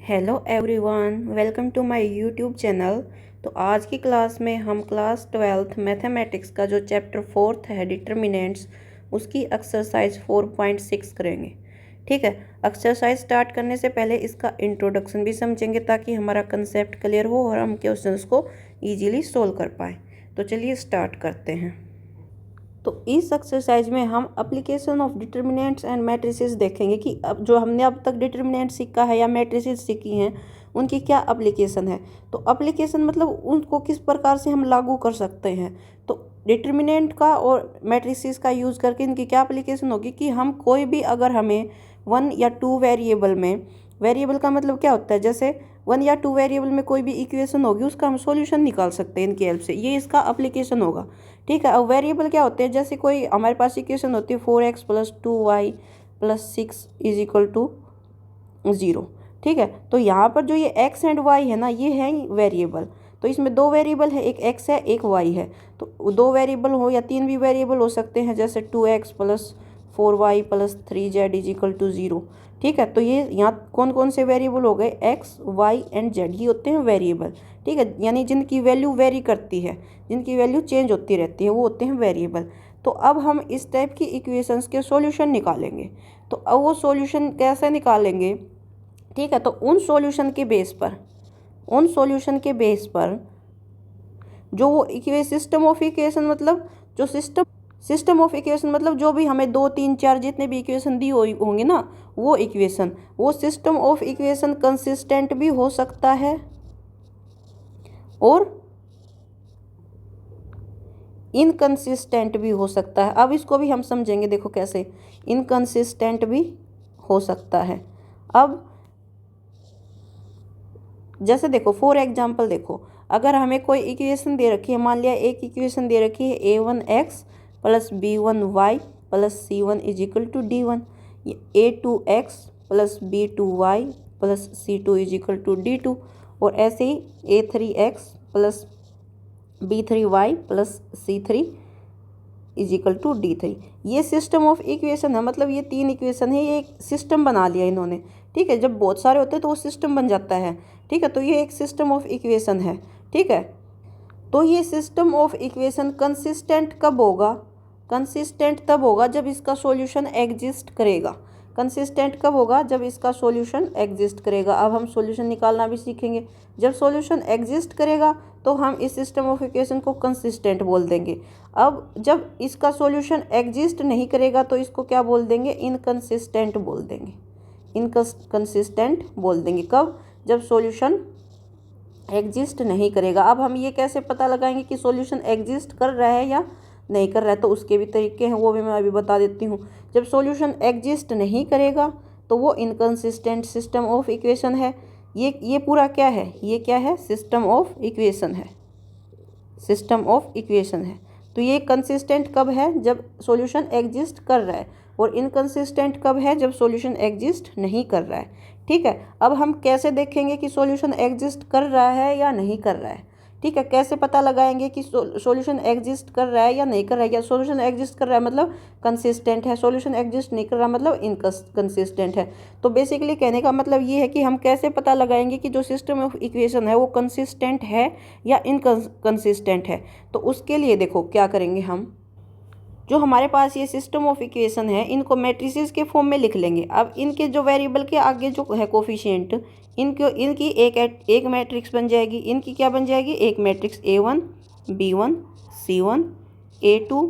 Hello everyone, welcome to my YouTube channel. तो आज की क्लास में हम क्लास 12th मैथमेटिक्स का जो चैप्टर 4th है डिटर्मिनेंट्स, उसकी एक्सरसाइज 4.6 करेंगे। ठीक है। एक्सरसाइज स्टार्ट करने से पहले इसका इंट्रोडक्शन भी समझेंगे ताकि हमारा कंसेप्ट क्लियर हो और हम क्वेश्चंस को इजीली सोल्व कर पाएँ। तो चलिए स्टार्ट करते हैं। तो इस एक्सरसाइज में हम application of determinants and matrices देखेंगे कि अब जो हमने अब तक डिटर्मिनेंट सीखा है या मैट्रिसेस सीखी हैं उनकी क्या एप्लीकेशन है। तो एप्लीकेशन मतलब उनको किस प्रकार से हम लागू कर सकते हैं। तो डिटर्मिनेंट का और मैट्रिसेस का यूज़ करके इनकी क्या एप्लीकेशन होगी कि हम कोई भी अगर हमें 1 या 2 वेरिएबल में, वेरिएबल का मतलब क्या होता है, जैसे 1 या 2 वेरिएबल में कोई भी इक्वेशन होगी उसका हम सॉल्यूशन निकाल सकते हैं इनकी हेल्प से, ये इसका एप्लीकेशन होगा। ठीक है। अब वेरिएबल क्या होते हैं, जैसे कोई हमारे पास इक्वेशन होती है 4x + 2y + 6 = 0। ठीक है। तो यहाँ पर जो ये x एंड y है ना, ये है वेरिएबल। तो इसमें दो वेरिएबल है, एक x है एक y है। तो दो वेरिएबल हो या तीन भी वेरिएबल हो सकते हैं, जैसे 2x + 4y + 3z = 0। ठीक है। तो ये यहाँ कौन कौन से वेरिएबल हो गए, x, y एंड z, ये होते हैं वेरिएबल। ठीक है। यानी जिनकी वैल्यू वेरी करती है, जिनकी वैल्यू चेंज होती रहती है, वो होते हैं वेरिएबल। तो अब हम इस टाइप की इक्वेशंस के सॉल्यूशन निकालेंगे। तो अब वो सॉल्यूशन कैसे निकालेंगे। ठीक है। तो उन सॉल्यूशन के बेस पर, उन सॉल्यूशन के बेस पर जो वो सिस्टम ऑफ इक्वेशन, मतलब जो सिस्टम ऑफ इक्वेशन मतलब जो भी हमें 2, 3, 4 जितने भी इक्वेशन दी होंगे ना, वो इक्वेशन, वो सिस्टम ऑफ इक्वेशन कंसिस्टेंट भी हो सकता है और इनकंसिस्टेंट भी हो सकता है। अब इसको भी हम समझेंगे, देखो कैसे इनकंसिस्टेंट भी हो सकता है। अब जैसे देखो फॉर एग्जांपल, देखो अगर हमें कोई इक्वेशन दे रखी है, मान लिया एक इक्वेशन दे रखी है a1x + b1y + c1 = d1, a2x + b2y + c2 = d2, और ऐसे ही a3x + b3y + c3 = d3। ये सिस्टम ऑफ इक्वेशन है, मतलब ये तीन इक्वेशन है, ये एक सिस्टम बना लिया इन्होंने। ठीक है। जब बहुत सारे होते हैं तो वो सिस्टम बन जाता है। ठीक है। तो ये एक सिस्टम ऑफ इक्वेशन है। ठीक है। तो ये सिस्टम ऑफ इक्वेशन कंसिस्टेंट कब होगा, कंसिस्टेंट तब होगा जब इसका सॉल्यूशन एग्जिस्ट करेगा। कंसिस्टेंट कब होगा, जब इसका सॉल्यूशन एग्जिस्ट करेगा। अब हम सॉल्यूशन निकालना भी सीखेंगे। जब सॉल्यूशन एग्जिस्ट करेगा तो हम इस सिस्टम ऑफ इक्वेशन को कंसिस्टेंट बोल देंगे। अब जब इसका सॉल्यूशन एग्जिस्ट नहीं करेगा तो इसको क्या बोल देंगे, इनकंसिस्टेंट बोल देंगे। इनकंसिस्टेंट बोल देंगे कब, जब सॉल्यूशन एग्जिस्ट नहीं करेगा। अब हम ये कैसे पता लगाएंगे कि सॉल्यूशन एग्जिस्ट कर रहा है या नहीं कर रहा है, तो उसके भी तरीके हैं, वो भी मैं अभी बता देती हूँ। जब सॉल्यूशन एग्जिस्ट नहीं करेगा तो वो इनकंसिस्टेंट सिस्टम ऑफ इक्वेशन है। ये पूरा क्या है, ये क्या है, सिस्टम ऑफ इक्वेशन है, सिस्टम ऑफ इक्वेशन है। तो ये कंसिस्टेंट कब है, जब सॉल्यूशन एग्जिस्ट कर रहा है, और इनकंसिस्टेंट कब है, जब सॉल्यूशन एग्जिस्ट नहीं कर रहा है। ठीक है। अब हम कैसे देखेंगे कि सॉल्यूशन एग्जिस्ट कर रहा है या नहीं कर रहा है। ठीक है। कैसे पता लगाएंगे कि सॉल्यूशन एग्जिस्ट कर रहा है या नहीं कर रहा है, या सॉल्यूशन एग्जिस्ट कर रहा है मतलब कंसिस्टेंट है, सॉल्यूशन एग्जिस्ट नहीं कर रहा मतलब इनकंसिस्टेंट है। तो बेसिकली कहने का मतलब ये है कि हम कैसे पता लगाएंगे कि जो सिस्टम ऑफ इक्वेशन है वो कंसिस्टेंट है या इनकंसिस्टेंट है। तो उसके लिए देखो क्या करेंगे, हम जो हमारे पास ये सिस्टम ऑफ इक्वेशन है इनको मैट्रिसेस के फॉर्म में लिख लेंगे। अब इनके जो वेरिएबल के आगे जो है कोफिशिएंट, इनकी एक मैट्रिक्स बन जाएगी। इनकी क्या बन जाएगी, एक matrix a1 b1 c1, a2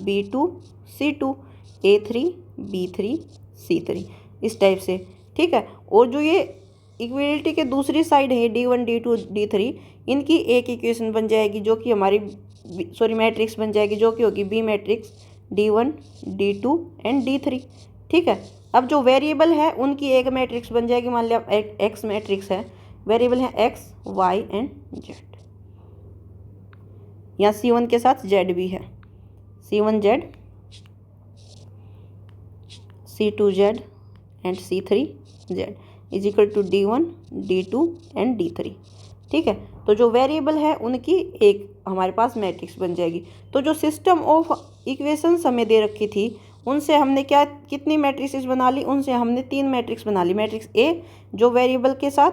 b2 c2, a3 b3 c3, इस टाइप से। ठीक है। और जो ये इक्वलिटी के दूसरी साइड है d1 d2 d3, इनकी एक इक्वेशन बन जाएगी जो कि हमारी मैट्रिक्स बन जाएगी, जो कि होगी B matrix d1 d2 and d3। ठीक है। अब जो वेरिएबल है उनकी एक मैट्रिक्स बन जाएगी, मान लिया एक्स मैट्रिक्स है, वेरिएबल है एक्स वाई एंड जेड। यहाँ c1 के साथ z भी है, c1z, c2z and c3z = d1 d2 and d3। ठीक है। तो जो वेरिएबल है उनकी एक हमारे पास मैट्रिक्स बन जाएगी। तो जो सिस्टम ऑफ इक्वेशंस हमें दे रखी थी उनसे हमने क्या कितनी मैट्रिसेस बना ली, उनसे हमने 3 मैट्रिक्स बना ली। मैट्रिक्स ए जो वेरिएबल के साथ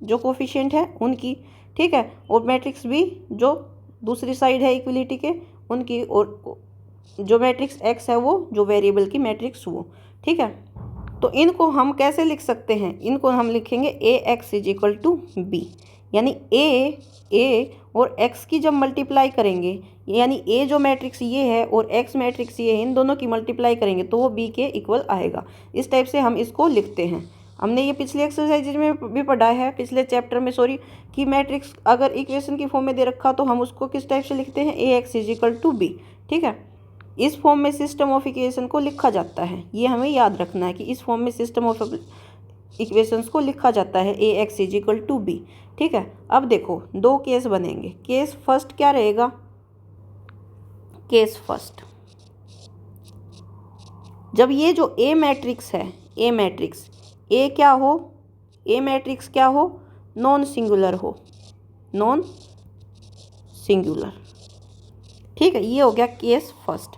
जो कोफिशिएंट है उनकी, ठीक है, और मैट्रिक्स बी जो दूसरी साइड है इक्वलिटी के उनकी, और जो मैट्रिक्स एक्स है वो जो वेरिएबल की मैट्रिक्स वो, ठीक है। तो इनको हम कैसे लिख सकते हैं, इनको हम लिखेंगे A x is equal to B, यानी ए और एक्स की जब मल्टीप्लाई करेंगे, यानी ए जो मैट्रिक्स ये है और एक्स मैट्रिक्स ये है, इन दोनों की मल्टीप्लाई करेंगे तो वो बी के इक्वल आएगा। इस टाइप से हम इसको लिखते हैं। हमने ये पिछले एक्सरसाइज में भी पढ़ा है, पिछले चैप्टर में सॉरी, कि मैट्रिक्स अगर इक्वेशन की फॉर्म में दे रखा तो हम उसको किस टाइप से लिखते हैं, A x is equal to B, ठीक है। इस फॉर्म में सिस्टम ऑफ इक्वेशन को लिखा जाता है, ये हमें याद रखना है कि इस फॉर्म में सिस्टम ऑफ इक्वेशंस को लिखा जाता है, A x is equal to B, ठीक है। अब देखो 2 केस बनेंगे। केस फर्स्ट क्या रहेगा, केस फर्स्ट, जब ये जो ए मैट्रिक्स है, ए मैट्रिक्स ए क्या हो, ए मैट्रिक्स क्या हो, नॉन सिंगुलर हो, नॉन सिंगुलर, ठीक है। ये हो गया केस फर्स्ट।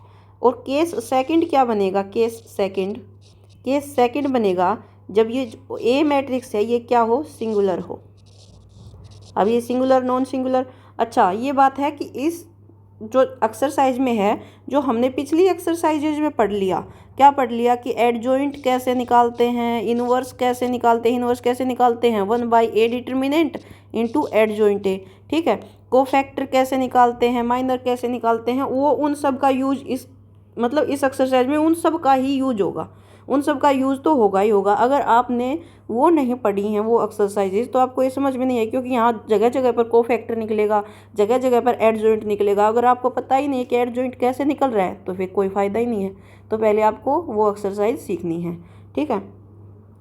और केस सेकंड क्या बनेगा, केस सेकंड बनेगा जब ये जो ए मैट्रिक्स है ये क्या हो, सिंगुलर हो। अब ये सिंगुलर नॉन सिंगुलर, अच्छा ये बात है कि इस जो एक्सरसाइज में है, जो हमने पिछली एक्सरसाइजेज में पढ़ लिया, क्या पढ़ लिया कि एडजॉइंट कैसे निकालते हैं, इनवर्स कैसे निकालते हैं, इनवर्स कैसे निकालते हैं 1/a determinant into adjoint A, ठीक है। कोफैक्टर कैसे निकालते हैं, माइनर कैसे निकालते हैं, वो उन सब का यूज इस मतलब इस एक्सरसाइज में उन सब का ही यूज होगा, उन सब का यूज़ तो होगा ही होगा। अगर आपने वो नहीं पढ़ी हैं वो एक्सरसाइजेज तो आपको ये समझ में नहीं है, क्योंकि यहाँ जगह जगह पर कोफैक्टर निकलेगा, जगह जगह पर एडजॉइंट निकलेगा। अगर आपको पता ही नहीं है कि एडजॉइंट कैसे निकल रहा है तो फिर कोई फ़ायदा ही नहीं है। तो पहले आपको वो एक्सरसाइज सीखनी है, ठीक है।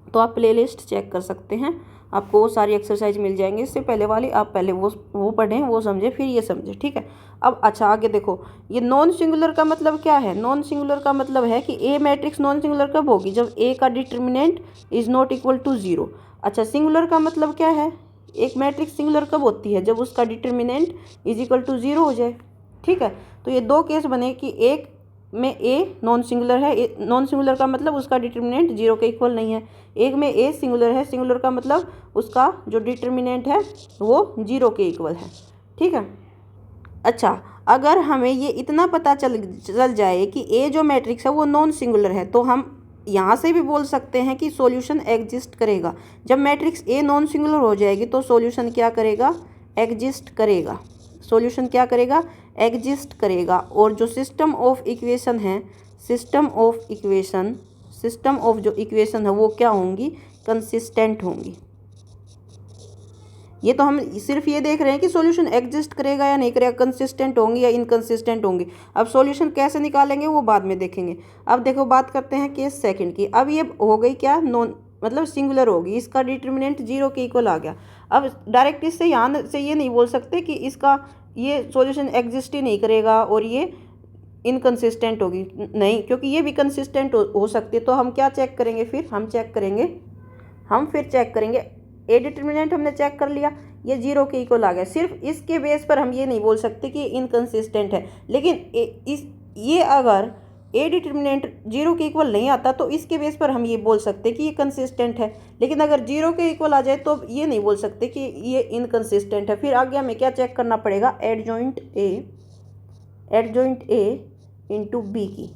तो आप प्लेलिस्ट चेक कर सकते हैं, आपको वो सारी एक्सरसाइज मिल जाएंगे। इससे पहले वाली आप पहले वो पढ़ें, वो समझें, फिर ये समझें, ठीक है। अब अच्छा आगे देखो, ये नॉन सिंगुलर का मतलब क्या है, नॉन सिंगुलर का मतलब है कि ए मैट्रिक्स नॉन सिंगुलर कब होगी, जब ए का determinant is not equal to 0। अच्छा सिंगुलर का मतलब क्या है, एक मैट्रिक्स सिंगुलर कब होती है, जब उसका डिटर्मिनेंट इज इक्वल टू 0 हो जाए, ठीक है। तो ये 2 केस बने कि एक में ए नॉन सिंगुलर है, नॉन सिंगुलर का मतलब उसका डिटर्मिनेंट 0 के इक्वल नहीं है। एक में ए सिंगुलर है, सिंगुलर का मतलब उसका जो डिटर्मिनेंट है वो 0 के इक्वल है, ठीक है। अच्छा अगर हमें ये इतना पता चल जाए कि ए जो मैट्रिक्स है वो नॉन सिंगुलर है, तो हम यहाँ से भी बोल सकते हैं कि सॉल्यूशन एग्जिस्ट करेगा। जब मैट्रिक्स ए नॉन सिंगुलर हो जाएगी तो सॉल्यूशन क्या करेगा, एग्जिस्ट करेगा। सॉल्यूशन क्या करेगा, एग्जिस्ट करेगा। और जो सिस्टम ऑफ इक्वेशन है, सिस्टम ऑफ जो इक्वेशन है वो क्या होंगी, कंसिस्टेंट होंगी। ये तो हम सिर्फ ये देख रहे हैं कि सॉल्यूशन एग्जिस्ट करेगा या नहीं करेगा, कंसिस्टेंट होंगी या इनकंसिस्टेंट होंगी। अब सॉल्यूशन कैसे निकालेंगे वो बाद में देखेंगे। अब देखो बात करते हैं केस सेकंड की। अब ये हो गई क्या, नॉन मतलब सिंगुलर होगी, इसका डिटर्मिनेंट 0 के इक्वल आ गया। अब डायरेक्ट इससे यहाँ से ये नहीं बोल सकते कि इसका ये सॉल्यूशन एग्जिस्ट ही नहीं करेगा और ये इनकंसिस्टेंट होगी, नहीं, क्योंकि ये भी कंसिस्टेंट हो सकती है। तो हम क्या चेक करेंगे, फिर हम चेक करेंगे ए डिटर्मिनेंट हमने चेक कर लिया, ये 0 के इक्वल आ गया। सिर्फ इसके बेस पर हम ये नहीं बोल सकते कि इनकंसिस्टेंट है, लेकिन ये अगर ए डिटर्मिनेंट 0 के इक्वल नहीं आता तो इसके बेस पर हम ये बोल सकते कि ये कंसिस्टेंट है। लेकिन अगर 0 के इक्वल आ जाए तो ये नहीं बोल सकते कि ये इनकंसिस्टेंट है। फिर आगे हमें क्या चेक करना पड़ेगा, एडजॉइंट ए इंटू बी की।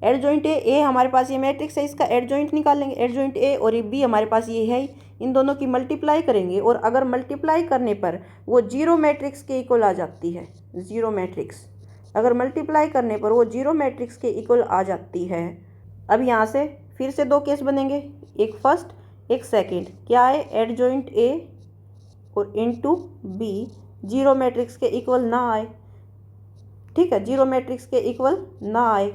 एडजॉइंट ए हमारे पास ये मैट्रिक्स है, इसका एडजॉइंट निकालेंगे, एडजॉइंट ए और ये बी हमारे पास ये है, इन दोनों की मल्टीप्लाई करेंगे। और अगर मल्टीप्लाई करने पर वो 0 मैट्रिक्स के इक्वल आ जाती है, 0 मैट्रिक्स अगर मल्टीप्लाई करने पर वो 0 मैट्रिक्स के इक्वल आ जाती है। अब यहाँ से फिर से 2 केस बनेंगे, एक फर्स्ट एक सेकंड। क्या है, एडजॉइंट ए और इंटू बी 0 मैट्रिक्स के इक्वल ना आए, ठीक है, 0 मैट्रिक्स के इक्वल ना आए।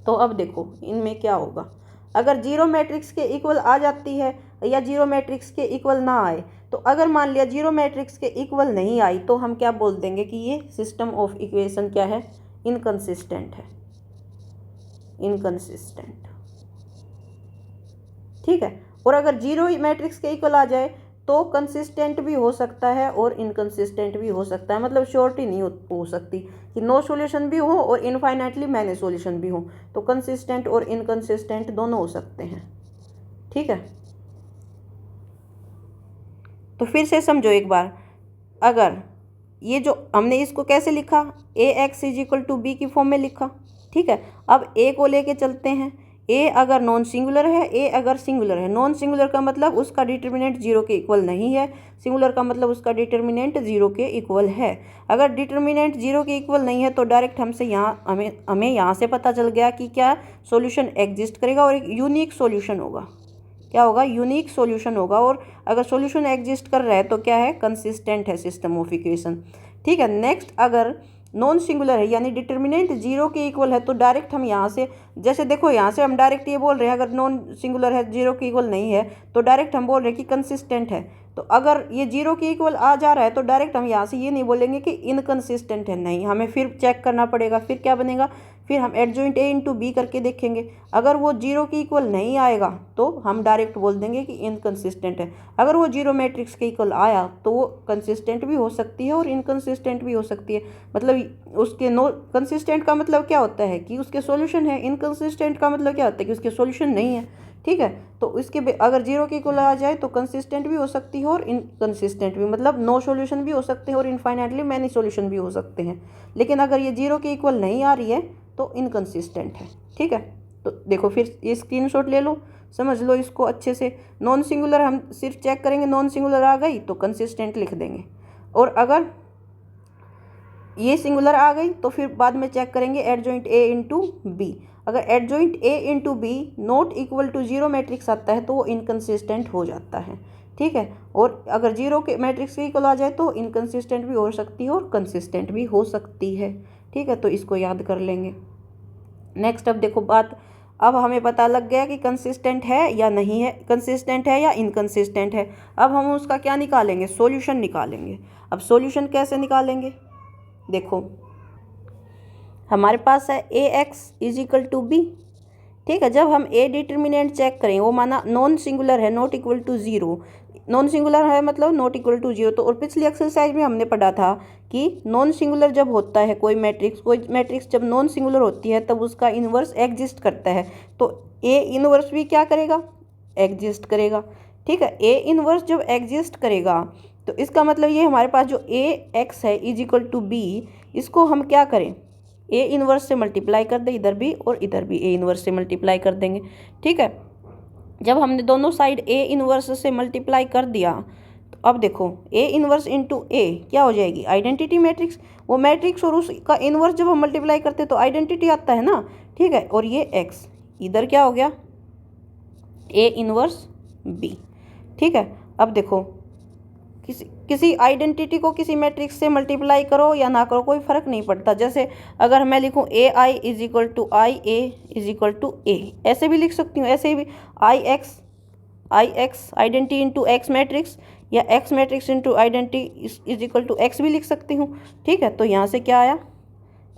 तो अब देखो इनमें क्या होगा, अगर 0 मैट्रिक्स के इक्वल आ जाती है या 0 मैट्रिक्स के इक्वल ना आए, तो अगर मान लिया 0 मैट्रिक्स के इक्वल नहीं आई तो हम क्या बोल देंगे कि ये सिस्टम ऑफ इक्वेशन क्या है, इनकंसिस्टेंट है, इनकंसिस्टेंट, ठीक है। और अगर 0 मैट्रिक्स के इक्वल आ जाए तो कंसिस्टेंट भी हो सकता है और इनकंसिस्टेंट भी हो सकता है, मतलब श्योरिटी नहीं हो सकती कि नो सॉल्यूशन भी हो और इनफाइनाइटली मैनी सॉल्यूशन भी हो। तो कंसिस्टेंट और इनकंसिस्टेंट दोनों हो सकते हैं, ठीक है। तो फिर से समझो एक बार, अगर ये जो हमने इसको कैसे लिखा, A x is equal to B की फॉर्म में लिखा, ठीक है। अब ए को लेके चलते हैं, ए अगर नॉन सिंगुलर है, ए अगर सिंगुलर है। नॉन सिंगुलर का मतलब उसका डिटर्मिनेंट जीरो के इक्वल नहीं है, सिंगुलर का मतलब उसका डिटर्मिनेंट जीरो के इक्वल है। अगर डिटर्मिनेंट जीरो के इक्वल नहीं है तो डायरेक्ट हमसे यहाँ हमें यहाँ से पता चल गया कि क्या सॉल्यूशन एग्जिस्ट करेगा और एक यूनिक सॉल्यूशन होगा। क्या होगा, यूनिक सॉल्यूशन होगा। और अगर सॉल्यूशन एग्जिस्ट कर रहा है तो क्या है, कंसिस्टेंट है सिस्टम ऑफ इक्वेशन, ठीक है। नेक्स्ट, अगर नॉन सिंगुलर है यानी डिटर्मिनेंट जीरो के इक्वल है तो डायरेक्ट हम यहाँ से, जैसे देखो यहाँ से हम डायरेक्ट ये बोल रहे हैं अगर नॉन सिंगुलर है जीरो के इक्वल नहीं है तो डायरेक्ट हम बोल रहे हैं कि कंसिस्टेंट है। तो अगर ये जीरो के इक्वल आ जा रहा है तो डायरेक्ट हम यहाँ से ये नहीं बोलेंगे कि इनकंसिस्टेंट है, नहीं, हमें फिर चेक करना पड़ेगा। फिर क्या बनेगा, फिर हम एडजॉइंट ए इंटू बी करके देखेंगे। अगर वो जीरो के इक्वल नहीं आएगा तो हम डायरेक्ट बोल देंगे कि इनकंसिस्टेंट है। अगर वो जीरो मैट्रिक्स के इक्वल आया तो वो कंसिस्टेंट भी हो सकती है और इनकंसिस्टेंट भी हो सकती है। मतलब उसके नो कंसिस्टेंट का मतलब क्या होता है कि उसके सॉल्यूशन है, इनकंसिस्टेंट का मतलब क्या होता है कि उसके सॉल्यूशन नहीं है, ठीक है। तो इसके अगर जीरो के इक्वल आ जाए तो कंसिस्टेंट भी हो सकती है और इनकंसिस्टेंट भी, मतलब नो सॉल्यूशन भी हो सकते हैं और इनफाइनाइटली मैनी सॉल्यूशन भी हो सकते हैं। लेकिन अगर ये जीरो के इक्वल नहीं आ रही है तो इनकंसिस्टेंट है, ठीक है। तो देखो फिर ये स्क्रीनशॉट ले लो, समझ लो इसको अच्छे से। नॉन सिंगुलर हम सिर्फ चेक करेंगे, नॉन सिंगुलर आ गई तो कंसिस्टेंट लिख देंगे, और अगर ये सिंगुलर आ गई तो फिर बाद में चेक करेंगे एडजॉइंट ए इंटू बी। अगर adjoint A into B not equal to zero matrix आता है तो वो इनकंसिस्टेंट हो जाता है, ठीक है। और अगर जीरो के मैट्रिक्स के इक्वल आ जाए तो इनकंसिस्टेंट भी हो सकती है और कंसिस्टेंट भी हो सकती है, ठीक है। तो इसको याद कर लेंगे। नेक्स्ट, अब देखो बात, अब हमें पता लग गया कि कंसिस्टेंट है या नहीं है, कंसिस्टेंट है या इनकंसिस्टेंट है। अब हम उसका क्या निकालेंगे, सॉल्यूशन निकालेंगे। अब सॉल्यूशन कैसे निकालेंगे, देखो हमारे पास है A x is equal to B, ठीक है। जब हम ए डिटर्मिनेंट चेक करें, वो माना नॉन सिंगुलर है, not equal to zero, non singular है मतलब नॉट इक्वल टू जीरो। तो और पिछली एक्सरसाइज में हमने पढ़ा था कि नॉन सिंगुलर जब होता है कोई मैट्रिक्स जब नॉन सिंगुलर होती है तब उसका इन्वर्स एग्जिस्ट करता है। तो ए इन्वर्स भी क्या करेगा, एग्जिस्ट करेगा, ठीक है। ए इन्वर्स जब एग्जिस्ट करेगा तो इसका मतलब ये हमारे पास जो ए एक्स है इज इक्वल टू बी, इसको हम क्या करें, ए इन्वर्स से मल्टीप्लाई कर दें, इधर भी और इधर भी ए इन्वर्स से मल्टीप्लाई कर देंगे, ठीक है। जब हमने दोनों साइड ए इन्वर्स से मल्टीप्लाई कर दिया तो अब देखो ए इन्वर्स इंटू ए क्या हो जाएगी, आइडेंटिटी मैट्रिक्स। वो मैट्रिक्स और उसका इन्वर्स जब हम मल्टीप्लाई करते हैं तो आइडेंटिटी आता है ना, ठीक है। और ये एक्स इधर क्या हो गया, ए इन्वर्स बी, ठीक है। अब देखो किसी आइडेंटिटी को किसी मैट्रिक्स से मल्टीप्लाई करो या ना करो कोई फर्क नहीं पड़ता। जैसे अगर मैं लिखूँ A I is equal to I A is equal to A, ऐसे भी लिख सकती हूँ, ऐसे भी I x identity into x matrix या x matrix into identity is equal to x भी लिख सकती हूँ, ठीक है। तो यहाँ से क्या आया,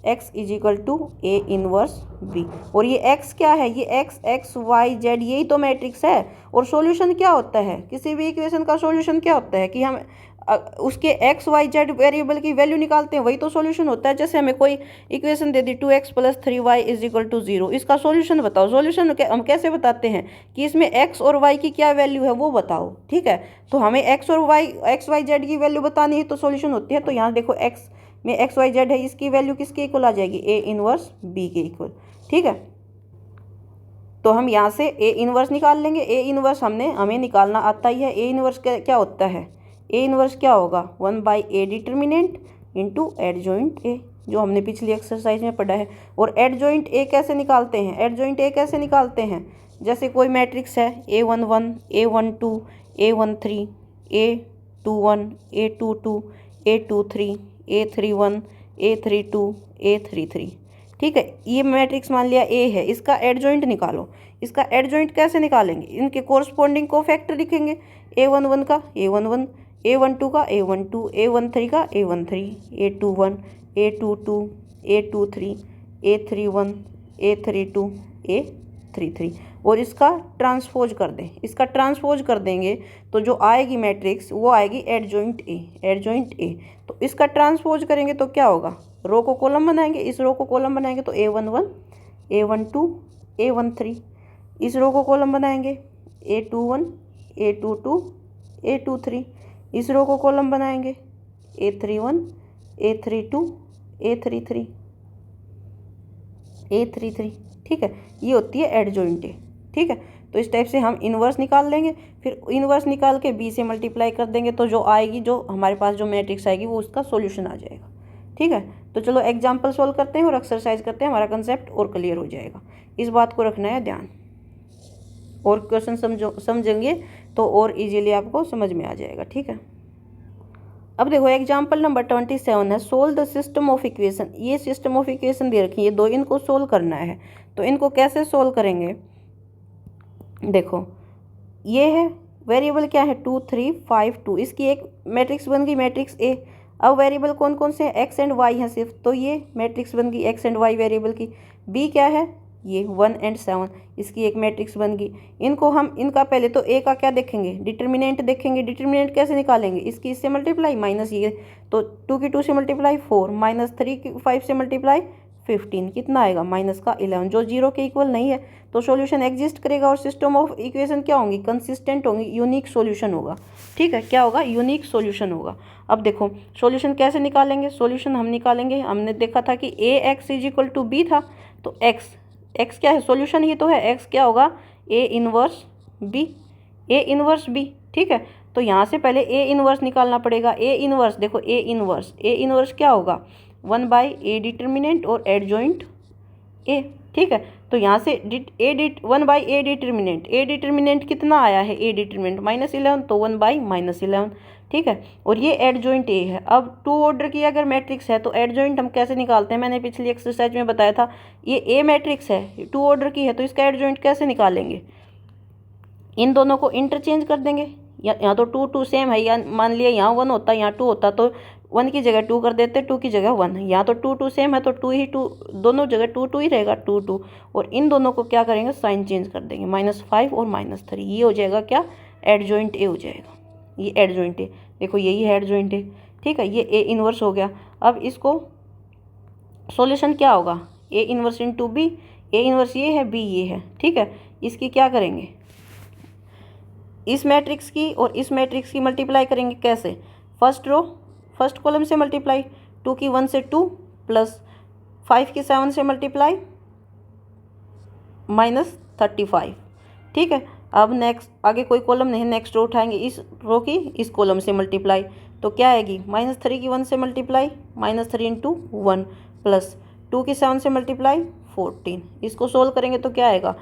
x is equal to A inverse B. और ये x क्या है, ये x y z यही तो मैट्रिक्स है। और सॉल्यूशन क्या होता है, किसी भी इक्वेशन का सॉल्यूशन क्या होता है कि हम उसके x y z वेरिएबल की वैल्यू निकालते हैं, वही तो सॉल्यूशन होता है। जैसे हमें कोई इक्वेशन दे दी 2x plus 3y is equal to 0, इसका सॉल्यूशन बताओ। सॉल्यूशन हम कैसे बताते हैं कि इसमें x और y की क्या वैल्यू है वो बताओ, ठीक है। तो हमें x y z की वैल्यू बतानी है तो सॉल्यूशन होती है। तो यहाँ देखो x में एक्स वाई जेड है, इसकी वैल्यू किसके इक्वल आ जाएगी, ए इनवर्स बी के इक्वल, ठीक है। तो हम यहाँ से ए इनवर्स निकाल लेंगे। ए इनवर्स हमें निकालना आता ही है। ए इनवर्स क्या होता है, ए इनवर्स क्या होगा, 1/a determinant into adjoint A, जो हमने पिछली एक्सरसाइज में पढ़ा है। और एडजॉइंट ए कैसे निकालते हैं, एडजॉइंट ए कैसे निकालते हैं, जैसे कोई मैट्रिक्स है A11 A12 A13 A21 A22 A23 A31 A32 A33, ठीक है। ये मैट्रिक्स मान लिया ए है, इसका एडजॉइंट निकालो। इसका एडजॉइंट कैसे निकालेंगे, इनके कोरस्पॉन्डिंग कोफैक्टर लिखेंगे। A11 का A11, A12 का A12, A13 का A13, A21 A22 A23 A31 A32 A33। और इसका ट्रांसपोज कर दें, इसका ट्रांसपोज कर देंगे तो जो आएगी मैट्रिक्स वो आएगी एडजॉइंट ए, एडजॉइंट ए। तो इसका ट्रांसपोज करेंगे तो क्या होगा, रो को कॉलम बनाएंगे, इस रो को कॉलम बनाएंगे तो A11 A12 A13, इस रो को कॉलम बनाएंगे A21 A22 A23, इस रो को कॉलम बनाएंगे A31 A32 A33 A33। ठीक है, ये होती है एडजॉइंट ए। ठीक है, तो इस टाइप से हम इन्वर्स निकाल लेंगे, फिर इन्वर्स निकाल के बी से मल्टीप्लाई कर देंगे तो जो आएगी, जो हमारे पास जो मैट्रिक्स आएगी वो उसका सॉल्यूशन आ जाएगा। ठीक है, तो चलो एग्जांपल सॉल्व करते हैं और एक्सरसाइज करते हैं, हमारा कंसेप्ट और क्लियर हो जाएगा। इस बात को रखना है ध्यान, और क्वेश्चन समझेंगे तो और इजीली आपको समझ में आ जाएगा। ठीक है, अब देखो एग्जाम्पल नंबर 27 है, solve the system of equation. ये सिस्टम ऑफ इक्वेशन दे रखी है दो, इनको सोल्व करना है। तो इनको कैसे सोल्व करेंगे, देखो ये है वेरिएबल क्या है 2 3 5 2, इसकी एक मैट्रिक्स बन गई मैट्रिक्स ए। अब वेरिएबल कौन कौन से हैं, एक्स एंड वाई हैं सिर्फ, तो ये मैट्रिक्स बन गई एक्स एंड वाई वेरिएबल की। बी क्या है, ये 1 एंड 7, इसकी एक मैट्रिक्स बन गई। इनको हम इनका पहले तो ए का क्या देखेंगे, डिटर्मिनेंट देखेंगे। डिटर्मिनेंट कैसे निकालेंगे, इसकी इससे मल्टीप्लाई माइनस ये, तो 2 की 2 से मल्टीप्लाई 4 माइनस 3 की 5 से मल्टीप्लाई 15, कितना आएगा माइनस का 11, जो 0 के इक्वल नहीं है। तो सॉल्यूशन एग्जिस्ट करेगा और सिस्टम ऑफ इक्वेशन क्या होंगी, कंसिस्टेंट होंगी, यूनिक सॉल्यूशन होगा। ठीक है, क्या होगा, यूनिक सॉल्यूशन होगा। अब देखो सॉल्यूशन कैसे निकालेंगे, सॉल्यूशन हम निकालेंगे, हमने देखा था कि A x is equal to B था, तो एक्स क्या है, सॉल्यूशन ही तो है, एक्स क्या होगा A inverse B, A inverse B. ठीक है, तो यहाँ से पहले ए इनवर्स निकालना पड़ेगा। ए इनवर्स देखो, ए इनवर्स क्या होगा 1 बाई ए डिटर्मिनेंट और एडजॉइंट ए। ठीक है, तो यहाँ से 1 बाई ए डिटर्मिनेंट कितना आया है, ए डिटर्मिनेंट -11, तो 1 बाई -11। ठीक है, और ये एडजॉइंट ए है। अब 2 ऑर्डर की अगर मैट्रिक्स है तो एडजॉइंट हम कैसे निकालते हैं, मैंने पिछली एक्सरसाइज में बताया था। ये ए मैट्रिक्स है 2 ऑर्डर की है, तो इसका एडजॉइंट कैसे निकालेंगे, इन दोनों को इंटरचेंज कर देंगे। यहाँ तो 2 सेम है, या मान लिया यहाँ 1 होता यहाँ 2 होता, तो 1 की जगह 2 कर देते, 2 की जगह 1। यहाँ तो 2 सेम है तो 2 दोनों जगह 2 ही रहेगा, 2 और इन दोनों को क्या करेंगे, साइन चेंज कर देंगे, -5 और -3। ये हो जाएगा क्या, एडजॉइंट ए हो जाएगा, ये एडजॉइंट ए। देखो यही है एडजॉइंट ए। ठीक है, ये ए इनवर्स हो गया। अब इसको सॉल्यूशन क्या होगा, A inverse into B, A inverse ये है, बी ये है। ठीक है, इसकी क्या करेंगे, इस मैट्रिक्स की और इस मैट्रिक्स की मल्टीप्लाई करेंगे। कैसे, फर्स्ट कॉलम से मल्टीप्लाई, 2 की 1 से 2 प्लस 5 की 7 से मल्टीप्लाई -35। ठीक है, अब नेक्स्ट आगे कोई कॉलम नहीं, नेक्स्ट रो उठाएंगे, इस रो की इस कॉलम से मल्टीप्लाई, तो क्या आएगी -3 की 1 से मल्टीप्लाई -3 इंटू 1 प्लस 2 की 7 से मल्टीप्लाई 14। इसको सोल्व करेंगे तो क्या आएगा,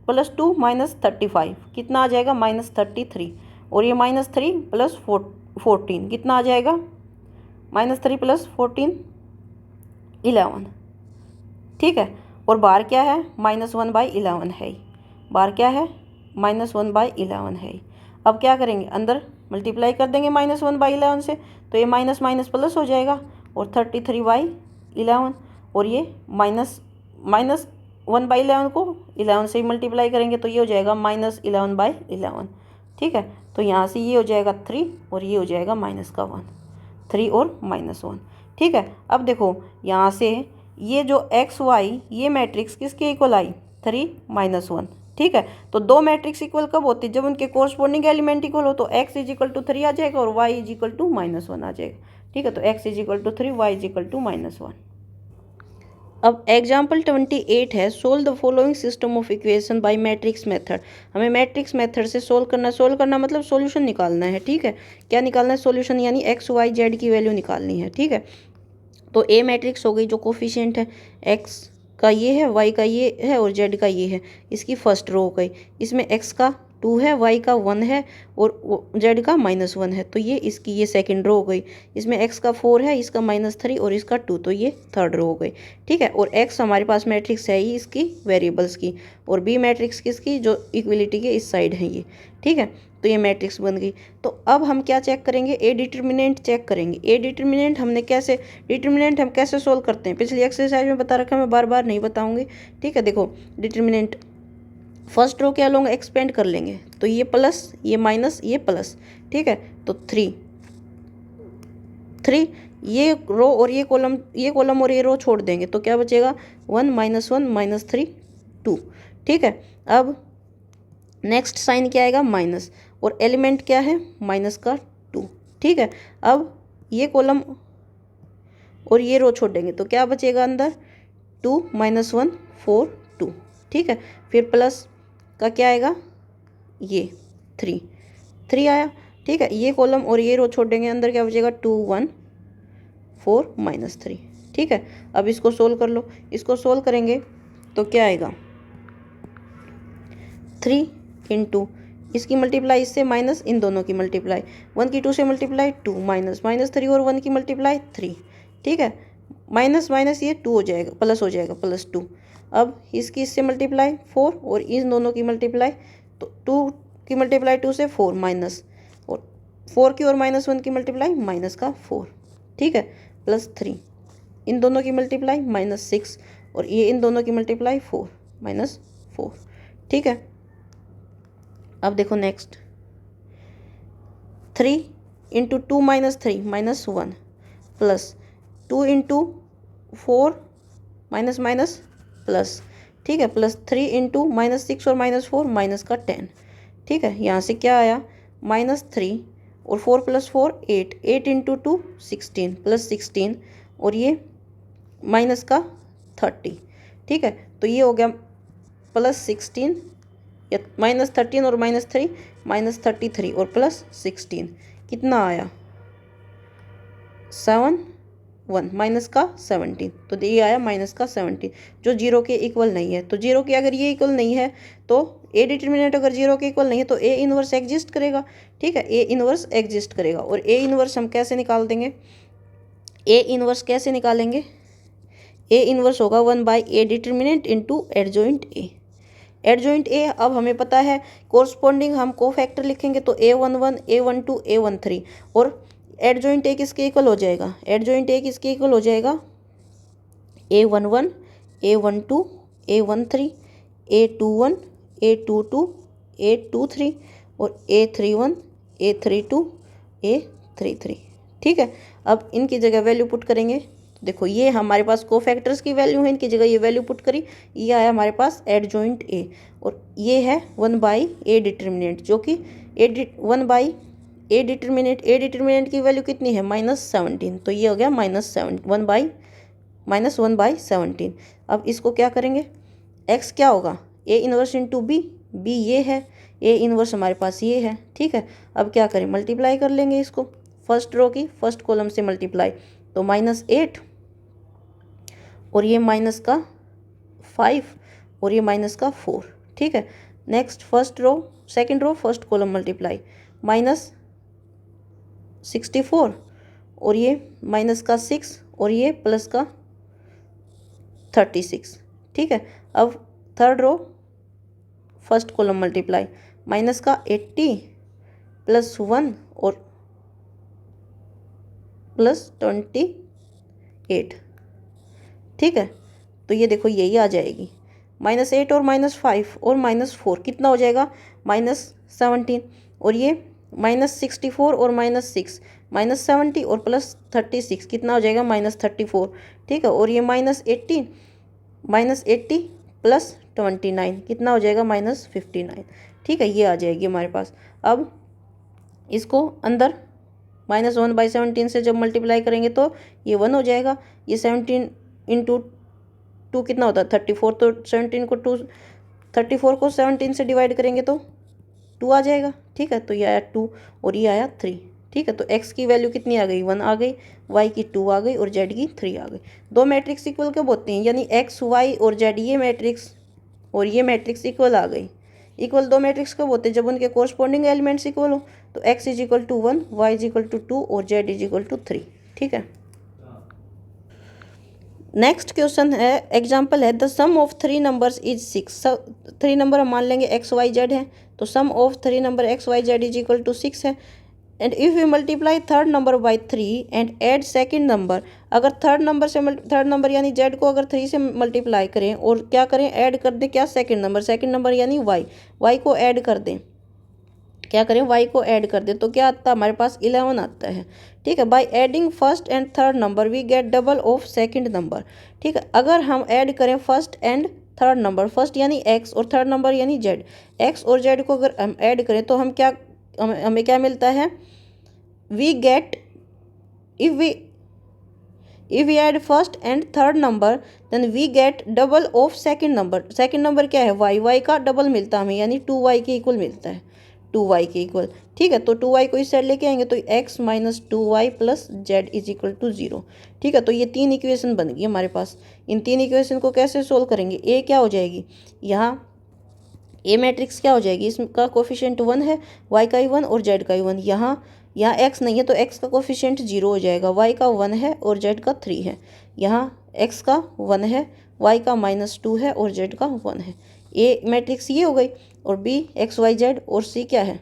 +2 -35 कितना आ जाएगा, -33, और ये -3 प्लस 14 कितना आ जाएगा, -3 प्लस 14 11। ठीक है, और बार क्या है, -1/11 है, बार क्या है -1/11 है। अब क्या करेंगे, अंदर मल्टीप्लाई कर देंगे -1/11 से, तो ये माइनस माइनस प्लस हो जाएगा, और 33/11, और ये -1/11 को 11 से ही मल्टीप्लाई करेंगे तो ये हो जाएगा -11/11। ठीक है, तो यहाँ से ये हो जाएगा 3 और ये हो जाएगा -1, 3 और -1। ठीक है, अब देखो यहाँ से ये जो एक्स वाई ये मैट्रिक्स किसके इक्वल आई, 3 -1। ठीक है, तो दो मैट्रिक्स इक्वल कब होती है, जब उनके कोरस्पोंडिंग एलिमेंट इक्वल हो, तो x इज इक्वल टू 3 आ जाएगा और y इज इक्वल टू -1 आ जाएगा। ठीक है, तो x is equal to 3, y is equal to -1। अब एग्जाम्पल 28 है, solve the following system of equation by matrix method. हमें मैट्रिक्स मेथड से सोल्व करना मतलब सॉल्यूशन निकालना है। ठीक है, क्या निकालना है, सॉल्यूशन यानी x y z की वैल्यू निकालनी है। ठीक है, तो ए मैट्रिक्स हो गई, जो कोफिशिएंट है x का ये है, y का ये है और z का ये है, इसकी फर्स्ट रो हो गई। इसमें x का 2 है, y का 1 है और z का -1 है, तो ये इसकी ये सेकंड रो हो गई। इसमें x का 4 है, इसका -3 और इसका 2, तो ये थर्ड रो हो गई। ठीक है, और x हमारे पास मैट्रिक्स है ही इसकी वेरिएबल्स की, और b मैट्रिक्स किसकी, जो इक्वलिटी के इस साइड है ये। ठीक है, तो ये मैट्रिक्स बन गई। तो अब हम क्या चेक करेंगे, ए डिटर्मिनेंट चेक करेंगे। ए डिटर्मिनेंट हम कैसे सोल्व करते हैं, पिछली एक्सरसाइज में बता रखा है, मैं बार बार नहीं बताऊंगी। ठीक है, देखो डिटर्मिनेंट फर्स्ट रो क्या लूँगा, एक्सपेंड कर लेंगे, तो ये प्लस, ये माइनस, ये प्लस, ठीक है। तो 3 ये रो और ये कॉलम और ये रो छोड़ देंगे, तो क्या बचेगा, 1 -1 -3 2, ठीक है। अब नेक्स्ट साइन क्या आएगा, माइनस, और एलिमेंट क्या है, माइनस का 2, ठीक है। अब ये कॉलम और ये रो छोड़ेंगे, तो क्या बचेगा अंदर, 2 -1 4 2, ठीक है। फिर प्लस का क्या आएगा, ये 3 आया, ठीक है। ये कॉलम और ये रो छोड़ेंगे, अंदर क्या बचेगा, 2 1 4 -3, ठीक है। अब इसको सोल्व कर लो, इसको सोल्व करेंगे तो क्या आएगा, 3 × इसकी मल्टीप्लाई इससे माइनस इन दोनों की मल्टीप्लाई, 1 की 2 से मल्टीप्लाई 2 -3 और 1 की मल्टीप्लाई 3, ठीक है। माइनस माइनस ये 2 हो जाएगा, प्लस हो जाएगा, +2। अब इसकी इससे मल्टीप्लाई 4 और इन दोनों की मल्टीप्लाई, तो 2 की मल्टीप्लाई 2 से 4 माइनस, और 4 की और -1 की मल्टीप्लाई माइनस का 4, ठीक है, +3। इन दोनों की मल्टीप्लाई -6 और ये इन दोनों की मल्टीप्लाई 4 -4, ठीक है। अब देखो next, 3 × 2 -3 -1 plus 2 × 4 minus minus plus, ठीक है, +3 × -6 और -4 माइनस का 10, ठीक है। यहाँ से क्या आया, -3 और 4 + 4 8 × 2 16 +16 और ये माइनस का 30, ठीक है। तो ये हो गया +16 या -13 और -3 -33 और +16, कितना आया, 7 1 माइनस का 17, तो ये आया माइनस का 17, जो 0 के इक्वल नहीं है। तो 0 के अगर ये इक्वल नहीं है तो ए डिटर्मिनेंट अगर 0 के इक्वल नहीं है तो ए इनवर्स एग्जिस्ट करेगा, ठीक है, ए इनवर्स एग्जिस्ट करेगा। और ए इनवर्स हम कैसे निकाल देंगे, ए इनवर्स कैसे निकालेंगे, ए इनवर्स होगा 1/a determinant into adjoint A. Adjoint A अब हमें पता है, कोरस्पॉन्डिंग हम कोफैक्टर लिखेंगे तो A11 A12 A13, और एडजॉइंट ए किसके इक्वल हो जाएगा, एडजॉइंट ए किसके इक्वल हो जाएगा, A11 A12 A13 A21 A22 A23 और A31 A32 A33, ठीक है। अब इनकी जगह वैल्यू पुट करेंगे, देखो ये हमारे पास कोफैक्टर्स की वैल्यू है, इनकी जगह ये वैल्यू पुट करी, ये आया हमारे पास एडजॉइंट ए, और ये है 1/a डिटर्मिनेंट, जो कि 1/a डिटर्मिनेंट, ए डिटर्मिनेंट की वैल्यू कितनी है, -17, तो ये हो गया -1/17। अब इसको क्या करेंगे, x क्या होगा, A inverse into B, B ये है, ए इनवर्स हमारे पास ये है, ठीक है। अब क्या करें, मल्टीप्लाई कर लेंगे इसको, फर्स्ट रो की फर्स्ट कॉलम से मल्टीप्लाई, तो -8 और ये माइनस का 5 और ये माइनस का 4, ठीक है। Next first row second row first column multiply, -64 और ये माइनस का 6 और ये प्लस का 36, ठीक है। अब third row first column multiply, minus का 80 +1 और +28, ठीक है। तो ये देखो यही आ जाएगी, -8 और -5 और -4 कितना हो जाएगा, -17, और ये -64 और -6 -70 और +36 कितना हो जाएगा, -34, ठीक है। और ये -80 +29 कितना हो जाएगा, -59, ठीक है, ये आ जाएगी हमारे पास। अब इसको अंदर -1/17 से जब मल्टीप्लाई करेंगे तो ये 1 हो जाएगा, ये 17 × 2 कितना होता है, 34, तो 34 को 17 से डिवाइड करेंगे तो 2 आ जाएगा, ठीक है। तो ये आया 2 और ये आया 3, ठीक है। तो x की वैल्यू कितनी आ गई, 1 आ गई, y की 2 आ गई और z की 3 आ गई। दो मैट्रिक्स इक्वल कब होते हैं, यानी x y और z ये मैट्रिक्स और ये मैट्रिक्स इक्वल आ गई। इक्वल दो मैट्रिक्स कब होते हैं, जब उनके कोरस्पॉन्डिंग एलिमेंट्स इक्वल हो, तो x = 1 y = 2 और z = 3, ठीक है। नेक्स्ट क्वेश्चन है, एग्जाम्पल है, the sum of 3 numbers is 6। 3 number हम मान लेंगे x y z है, तो sum of 3 number x y z = 6 है। And if we multiply third number by 3 and add second number, अगर थर्ड नंबर यानी जेड को अगर 3 से मल्टीप्लाई करें और क्या करें, ऐड कर दें क्या, सेकंड नंबर यानी वाई को ऐड कर दें, क्या करें, वाई को ऐड कर दें, तो क्या आता है हमारे पास 11 आता है। ठीक है, by adding first and third number we get double of second number. ठीक है, अगर हम ऐड करें first and third number, first यानी एक्स और थर्ड नंबर यानी जेड, एक्स और जेड को अगर हम ऐड करें तो हमें क्या मिलता है, we get, if we add first and third number then we get double of second number क्या है, y का डबल मिलता है हमें, यानी 2y के इक्वल मिलता है, 2y के इक्वल। ठीक है, तो 2y को इस साइड लेके आएंगे तो x minus 2y plus z is equal to 0। ठीक है, तो ये 3 इक्वेशन बन गई हमारे पास। इन 3 इक्वेशन को कैसे सोल्व करेंगे, ए क्या हो जाएगी, यहाँ ए मैट्रिक्स क्या हो जाएगी, इसका कोफिशिएंट 1 है, y का ही 1 और z का ही 1, यहाँ x नहीं है तो x का कोफिशिएंट 0 हो जाएगा, y का 1 है और z का 3 है, यहाँ x का 1 है, y का -2 है और z का 1 है। ए मैट्रिक्स ये हो गई, और b x y z, और c क्या है,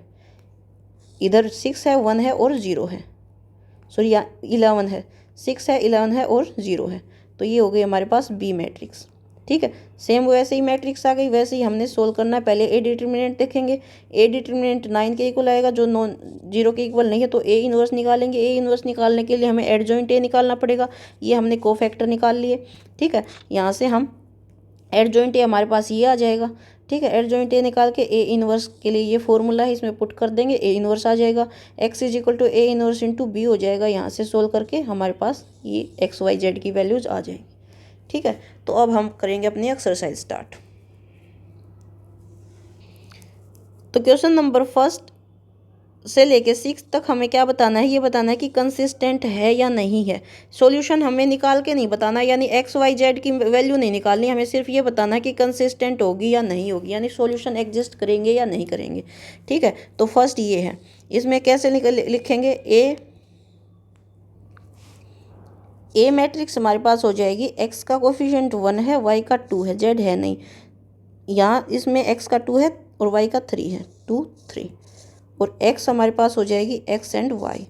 इधर 6 है, 1 है और 0 है, सॉरी यहाँ 11 है, 6 है, 11 है और 0 है, तो ये हो गई हमारे पास बी मैट्रिक्स। ठीक है, सेम वैसे ही मैट्रिक्स आ गई, वैसे ही हमने सोल्व करना है। पहले ए डिटर्मिनेंट देखेंगे, ए डिटर्मिनेंट 9 के इक्वल आएगा, जो 0 के इक्वल नहीं है तो ए इन्वर्स निकालेंगे। ए इन्वर्स निकालने के लिए हमें एडजॉइंट ए निकालना पड़ेगा, ये हमने कोफैक्टर निकाल लिए। ठीक है, यहाँ से हम एडजॉइंट ए हमारे पास ये आ जाएगा। ठीक है, एडजॉइंट ए निकाल के ए इन्वर्स के लिए ये फॉर्मूला है, इसमें पुट कर देंगे, ए इन्वर्स आ जाएगा, x is equal to A inverse into B हो जाएगा। यहाँ से सोल्व करके हमारे पास ये एक्स वाई जेड की वैल्यूज आ जाएगी। ठीक है, तो अब हम करेंगे अपनी एक्सरसाइज स्टार्ट। तो क्वेश्चन नंबर 1 से लेके 6 तक हमें क्या बताना है, ये बताना है कि कंसिस्टेंट है या नहीं है। सॉल्यूशन हमें निकाल के नहीं बताना, यानी एक्स वाई जेड की वैल्यू नहीं निकालनी, हमें सिर्फ ये बताना है कि कंसिस्टेंट होगी या नहीं होगी, यानी सॉल्यूशन एग्जिस्ट करेंगे या नहीं करेंगे। ठीक है, तो फर्स्ट ये है, इसमें कैसे लिखेंगे, ए मैट्रिक्स हमारे पास हो जाएगी, एक्स का कोफिशिएंट 1 है, वाई का 2 है, जेड है नहीं, यहाँ इसमें एक्स का 2 है और वाई का 3 है, 2 3, और एक्स हमारे पास हो जाएगी एक्स एंड वाई,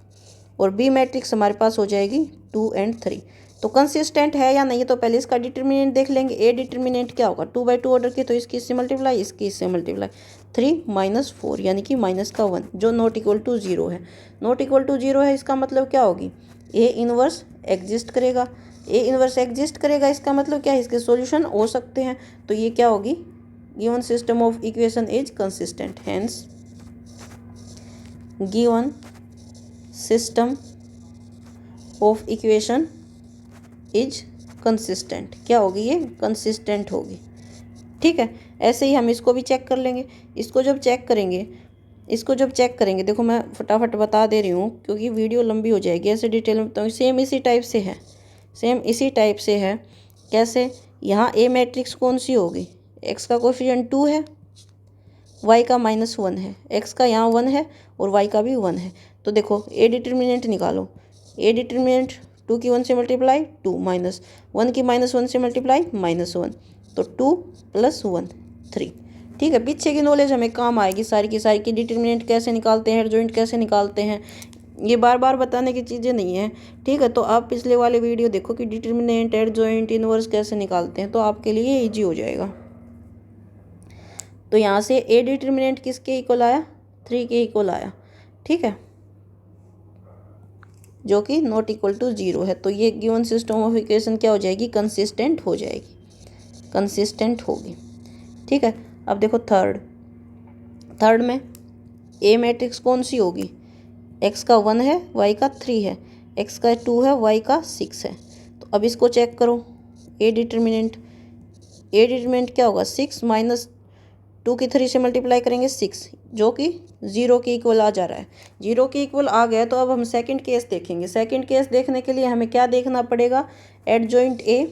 और बी मैट्रिक्स हमारे पास हो जाएगी 2 एंड 3। तो कंसिस्टेंट है या नहीं, तो पहले इसका डिटर्मिनेंट देख लेंगे। ए डिटर्मिनेंट क्या होगा, 2/2 ऑर्डर की, तो इसकी इससे मल्टीप्लाई, इसकी इससे मल्टीप्लाई, 3 - 4 यानी कि माइनस का 1, जो नॉट इक्वल टू 0 है। नॉट इक्वल टू 0 है, इसका मतलब क्या होगी, ए इन्वर्स एग्जिस्ट करेगा। ए इन्वर्स एग्जिस्ट करेगा, इसका मतलब क्या है, इसके सॉल्यूशन हो सकते हैं, तो ये क्या होगी, given system of equation is consistent, hence given system of equation is consistent. क्या होगी, ये कंसिस्टेंट होगी। ठीक है, ऐसे ही हम इसको भी चेक कर लेंगे। इसको जब चेक करेंगे, देखो मैं फटाफट बता दे रही हूँ क्योंकि वीडियो लंबी हो जाएगी, ऐसे डिटेल में बताऊँ। सेम इसी टाइप से है। कैसे, यहाँ ए मैट्रिक्स कौन सी होगी, एक्स का कोफिशिएंट 2 है, वाई का -1 है, एक्स का यहाँ 1 है और वाई का भी 1 है। तो देखो ए डिटर्मिनेंट निकालो, ए डिटर्मिनेंट 2 की 1 से मल्टीप्लाई 2, माइनस 1 की -1 से मल्टीप्लाई -1, तो 2 + 1 3। ठीक है, पीछे की नॉलेज हमें काम आएगी सारी की सारी, की डिटर्मिनेंट कैसे निकालते हैं, एडजॉइंट कैसे निकालते हैं, ये बार बार बताने की चीज़ें नहीं है। ठीक है, तो आप पिछले वाले वीडियो देखो कि डिटर्मिनेंट, एडजॉइंट, इनवर्स कैसे निकालते हैं, तो आपके लिए ईजी हो जाएगा। तो यहाँ से ए डिटर्मिनेंट किसके इक्वल आया, 3 के इक्वल आया। ठीक है, जो कि नॉट इक्वल टू 0 है, तो ये गिवन सिस्टम ऑफ इक्वेशन क्या हो जाएगी, कंसिस्टेंट हो जाएगी, कंसिस्टेंट होगी। ठीक है, अब देखो थर्ड में ए मैट्रिक्स कौन सी होगी, एक्स का 1 है, वाई का 3 है, एक्स का 2 है, वाई का 6 है। तो अब इसको चेक करो, ए डिटर्मिनेंट क्या होगा, 6 - 2 की 3 से मल्टीप्लाई करेंगे 6, जो कि 0 के इक्वल आ जा रहा है। 0 के इक्वल आ गया, तो अब हम सेकंड केस देखेंगे। सेकंड केस देखने के लिए हमें क्या देखना पड़ेगा, adjoint A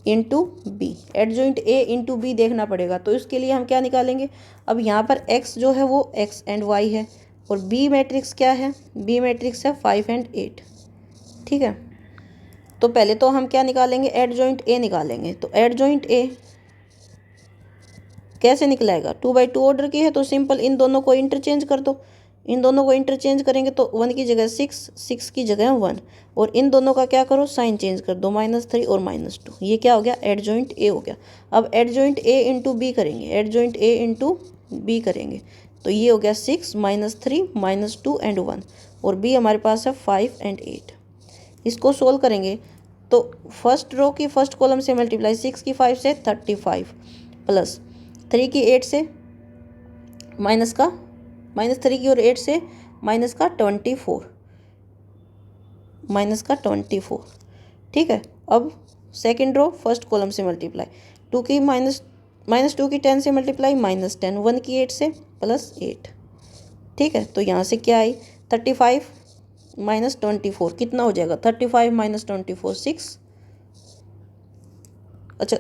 into B, adjoint A into B देखना पड़ेगा। तो इसके लिए हम क्या निकालेंगे, अब यहाँ पर x जो है वो x एंड y है, और बी मैट्रिक्स क्या है, बी मैट्रिक्स है 5 एंड 8। ठीक है, तो पहले तो हम क्या निकालेंगे, एडजॉइंट ए निकालेंगे। तो एडजॉइंट ए कैसे निकलाएगा, 2/2 ऑर्डर की है, तो सिंपल इन दोनों को इंटरचेंज कर दो, इन दोनों को इंटरचेंज करेंगे तो 1 की जगह 6, 6 की जगह 1, और इन दोनों का क्या करो, साइन चेंज कर दो, -3 और -2। ये क्या हो गया, एडजॉइंट ए हो गया। अब एडजॉइंट ए इंटू बी करेंगे, एडजॉइंट ए इंटू बी करेंगे तो ये हो गया 6 -3 -2 एंड 1, और बी हमारे पास है 5 एंड 8। इसको सोल्व करेंगे तो फर्स्ट रो की फर्स्ट कॉलम से मल्टीप्लाई, 6 की 5 से 35 प्लस 3 की 8 से माइनस का, -3 की और 8 से माइनस का 24, -24। ठीक है, अब सेकेंड रो फर्स्ट कॉलम से मल्टीप्लाई, 2 की -2 की 10 से मल्टीप्लाई, -10, 1 की 8 से +8। ठीक है, तो यहाँ से क्या आई, 35 -24 कितना हो जाएगा, 35 -24 6, अच्छा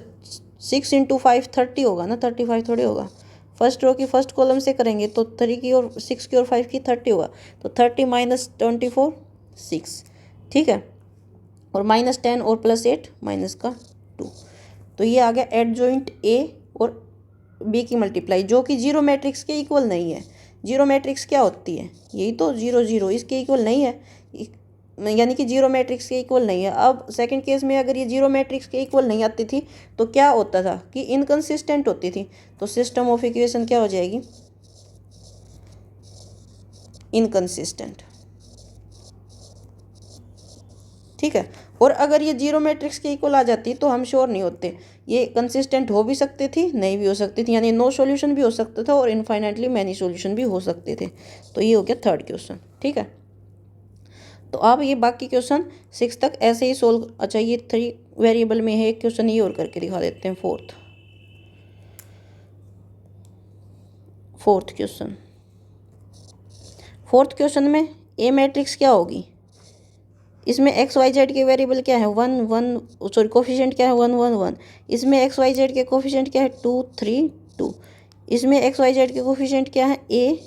6 × 5 30 होगा ना, 35 थोड़ी होगा। फर्स्ट रो की फर्स्ट कॉलम से करेंगे तो 3 की और 6 की और 5 की 30 होगा, तो 30 -24 6। ठीक है, और -10 और +8 -2। तो ये आ गया एडजॉइंट ए और बी की मल्टीप्लाई, जो कि जीरो मैट्रिक्स के इक्वल नहीं है। जीरो मैट्रिक्स क्या होती है, यही तो 0 0, इसके इक्वल नहीं है, यानी कि जीरो मैट्रिक्स के इक्वल नहीं है। अब सेकंड केस में अगर ये जीरो मैट्रिक्स के इक्वल नहीं आती थी तो क्या होता था कि इनकंसिस्टेंट होती थी, तो सिस्टम ऑफ इक्वेशन क्या हो जाएगी, इनकंसिस्टेंट। ठीक है, और अगर ये जीरो मैट्रिक्स के इक्वल आ जाती तो हम श्योर नहीं होते, ये कंसिस्टेंट हो भी सकती थी, नहीं भी हो सकती थी, यानी नो सॉल्यूशन भी हो सकता था और इनफाइनाइटली मैनी सॉल्यूशन भी हो सकते थे। तो ये हो गया थर्ड क्वेश्चन। ठीक है, तो आप ये बाकी क्वेश्चन 6 तक ऐसे ही सोल्व, अच्छा ये 3 वेरिएबल में है, एक क्वेश्चन ये और करके दिखा देते हैं। फोर्थ क्वेश्चन में ए मैट्रिक्स क्या होगी, इसमें एक्स वाई जेड के वेरिएबल क्या है, 1 1, सॉरी कोफिशिएंट क्या है, 1 1 1। इसमें एक्स वाई जेड के कोफिशिएंट क्या है, 2 3 2। इसमें एक्स वाई जेड के कोफिशिएंट क्या है, ए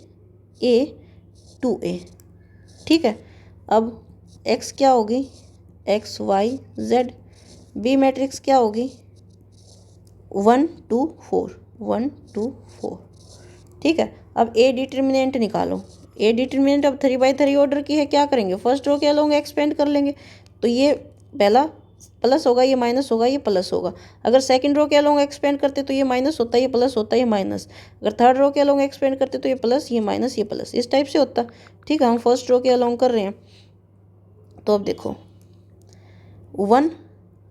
2a। ठीक है, अब x क्या होगी, x y z। B matrix क्या होगी, 1 2 4 1 2 4। ठीक है, अब ए डिटर्मिनेंट निकालो। ए डिटर्मिनेंट अब 3/3 ऑर्डर की है, क्या करेंगे, फर्स्ट रो के अलोंग एक्सपेंड कर लेंगे, तो ये पहला प्लस होगा, ये माइनस होगा, ये प्लस होगा। अगर सेकंड रो के अलोंग एक्सपेंड करते तो ये माइनस होता, ये प्लस होता, ये माइनस। अगर थर्ड रो के अलोंग एक्सपेंड करते तो ये प्लस, ये माइनस, ये प्लस, इस टाइप से होता। ठीक है, हम फर्स्ट रो के अलोंग कर रहे हैं, तो अब देखो 1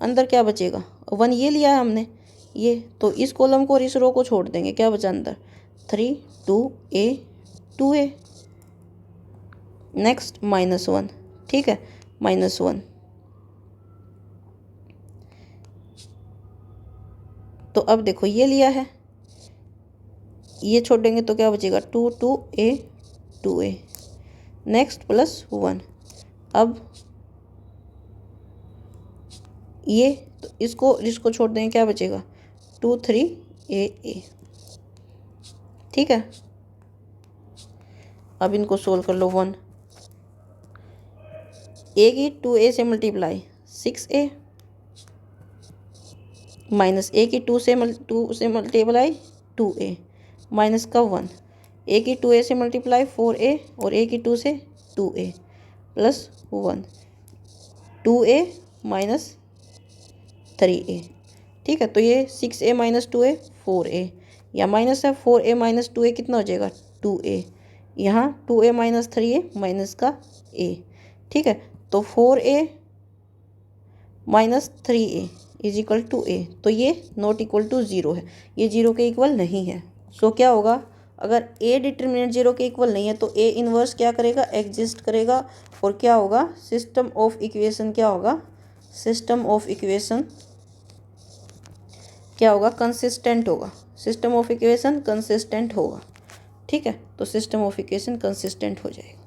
अंदर क्या बचेगा, 1 ये लिया है हमने, ये तो इस कॉलम को और इस रो को छोड़ देंगे, क्या बचा अंदर, 3 2a 2a। नेक्स्ट -1। ठीक है, -1, तो अब देखो ये लिया है, ये छोड़ देंगे तो क्या बचेगा, 2 2a 2a। नेक्स्ट +1, अब ये तो इसको छोड़ देंगे, क्या बचेगा, 2 3a। ठीक है, अब इनको सोल्व कर लो। 1 a की 2a से मल्टीप्लाई 6a, माइनस a की 2 से मल्टीप्लाई 2a, माइनस का 1। a की 2a से मल्टीप्लाई 4a और a की 2 से 2a +1, 2a -3a। ठीक है, तो ये 6a - 2a 4a, या माइनस है 4a - 2a कितना हो जाएगा, 2a। यहाँ 2a - 3a माइनस का a। ठीक है, तो 4a - 3a = a, तो ये नॉट इक्वल टू 0 है, ये 0 के इक्वल नहीं है। सो क्या होगा, अगर a डिटर्मिनेंट 0 के इक्वल नहीं है तो a इनवर्स क्या करेगा, एग्जिस्ट करेगा, और क्या होगा, सिस्टम ऑफ इक्वेशन क्या होगा, सिस्टम ऑफ इक्वेशन क्या होगा, कंसिस्टेंट होगा। सिस्टम ऑफ इक्वेशन कंसिस्टेंट होगा। ठीक है, तो सिस्टम ऑफ इक्वेशन कंसिस्टेंट हो जाएगा।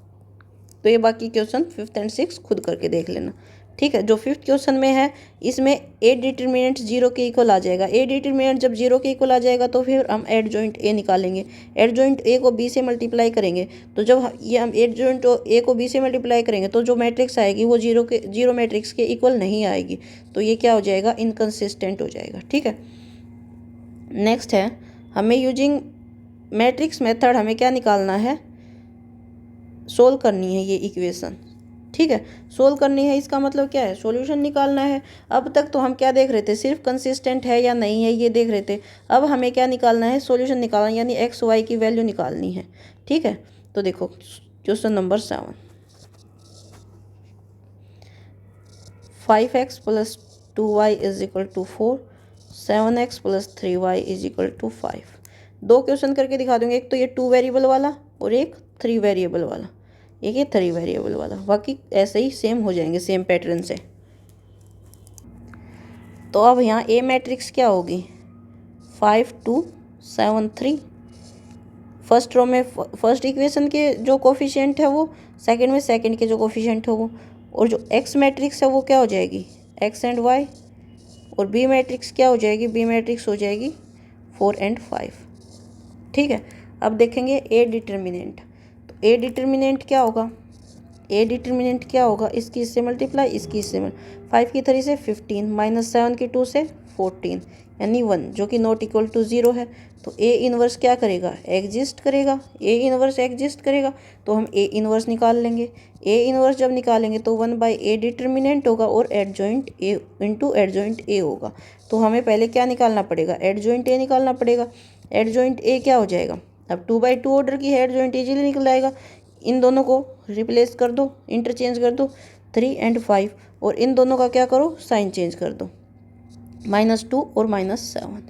तो ये बाकी क्वेश्चन 5th एंड 6th खुद करके देख लेना। ठीक है, जो 5th क्वेश्चन में है इसमें ए डिटर्मिनेंट 0 के इक्वल आ जाएगा। ए डिटर्मिनेंट जब 0 के इक्वल आ जाएगा तो फिर हम एडजॉइंट ए निकालेंगे। एडजॉइंट ए को बी से मल्टीप्लाई करेंगे, तो जब ये हम एडजॉइंट ए को बी से मल्टीप्लाई करेंगे तो जो मैट्रिक्स आएगी वो जीरो मैट्रिक्स के इक्वल नहीं आएगी, तो ये क्या हो जाएगा, इनकन्सिस्टेंट हो जाएगा। ठीक है, नेक्स्ट है हमें यूजिंग मैट्रिक्स मेथड हमें क्या निकालना है, सोल्व करनी है ये इक्वेशन। ठीक है, सोल्व करनी है इसका मतलब क्या है, सॉल्यूशन निकालना है। अब तक तो हम क्या देख रहे थे, सिर्फ कंसिस्टेंट है या नहीं है ये देख रहे थे। अब हमें क्या निकालना है, सॉल्यूशन निकालना है, यानी एक्स वाई की वैल्यू निकालनी है। ठीक है, तो देखो question number 7, 5x + 2y = 4, 7x + 3y = 5। दो क्वेश्चन करके दिखा दूंगी, एक तो ये 2 वेरिएबल वाला और एक 3 वेरिएबल वाला, एक ये 3 वेरिएबल वाला। बाकी ऐसे ही सेम हो जाएंगे, सेम पैटर्न से। तो अब यहाँ ए मैट्रिक्स क्या होगी, 5 2 7 3। फर्स्ट रो में फर्स्ट इक्वेशन के जो कोफिशिएंट है वो, सेकंड में सेकंड के जो कोफिशिएंट है वो, और जो एक्स मैट्रिक्स है वो क्या हो जाएगी, एक्स एंड वाई। और बी मैट्रिक्स क्या हो जाएगी, बी मैट्रिक्स हो जाएगी 4 एंड 5। ठीक है, अब देखेंगे ए डिटर्मिनेंट। तो ए डिटर्मिनेंट क्या होगा, ए डिटर्मिनेंट क्या होगा, इसकी इससे मल्टीप्लाई, इसकी इससे 5 की 3 से 15 - 7 की 2 से 14 यानी 1, जो कि नॉट इक्वल टू 0 है। तो ए इनवर्स क्या करेगा, एग्जिस्ट करेगा। ए इनवर्स एग्जिस्ट करेगा तो हम ए इनवर्स निकाल लेंगे। ए इनवर्स जब निकालेंगे तो 1/a डिटर्मिनेंट होगा और adjoint A into adjoint A होगा। तो हमें पहले क्या निकालना पड़ेगा, एडजॉइंट ए निकालना पड़ेगा। एडजॉइंट ए क्या हो जाएगा, अब 2/2 ऑर्डर की है, एडजॉइंट इजीली निकल आएगा। इन दोनों को रिप्लेस कर दो, इंटरचेंज कर दो, 3 एंड 5, और इन दोनों का क्या करो, साइन चेंज कर दो, -2 और -7।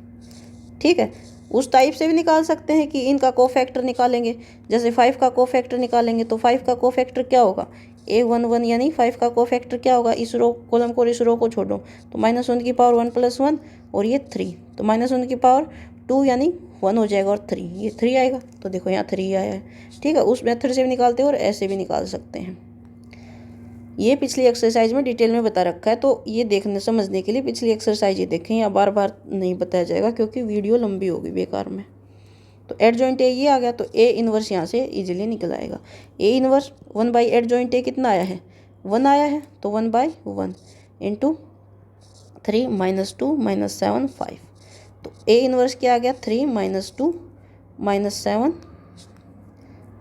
ठीक है, उस टाइप से भी निकाल सकते हैं कि इनका कोफैक्टर निकालेंगे। जैसे 5 का कोफैक्टर निकालेंगे तो 5 का कोफैक्टर क्या होगा, A11, यानी 5 का कोफैक्टर क्या होगा, इस रो कॉलम को इस रो को छोड़ो तो -1 की पावर 1 + 1 और ये 3, तो -1 की पावर 2 यानी 1 हो जाएगा और 3, ये 3 आएगा। तो देखो यहाँ 3 आया है। ठीक है, उस मेथड से भी निकालते हैं और ऐसे भी निकाल सकते हैं। ये पिछली एक्सरसाइज में डिटेल में बता रखा है, तो ये देखने समझने के लिए पिछली एक्सरसाइज ये देखें, या बार बार नहीं बताया जाएगा क्योंकि वीडियो लंबी होगी बेकार में। तो एडजॉइंट ए ये आ गया, तो ए इनवर्स यहाँ से इजीली निकल आएगा। ए इनवर्स 1/एडजॉइंट ए कितना आया है, 1 आया है, तो 1/1 इंटू 3 - 2 - 7 5। तो ए इनवर्स क्या आ गया, 3 - 2 - 7,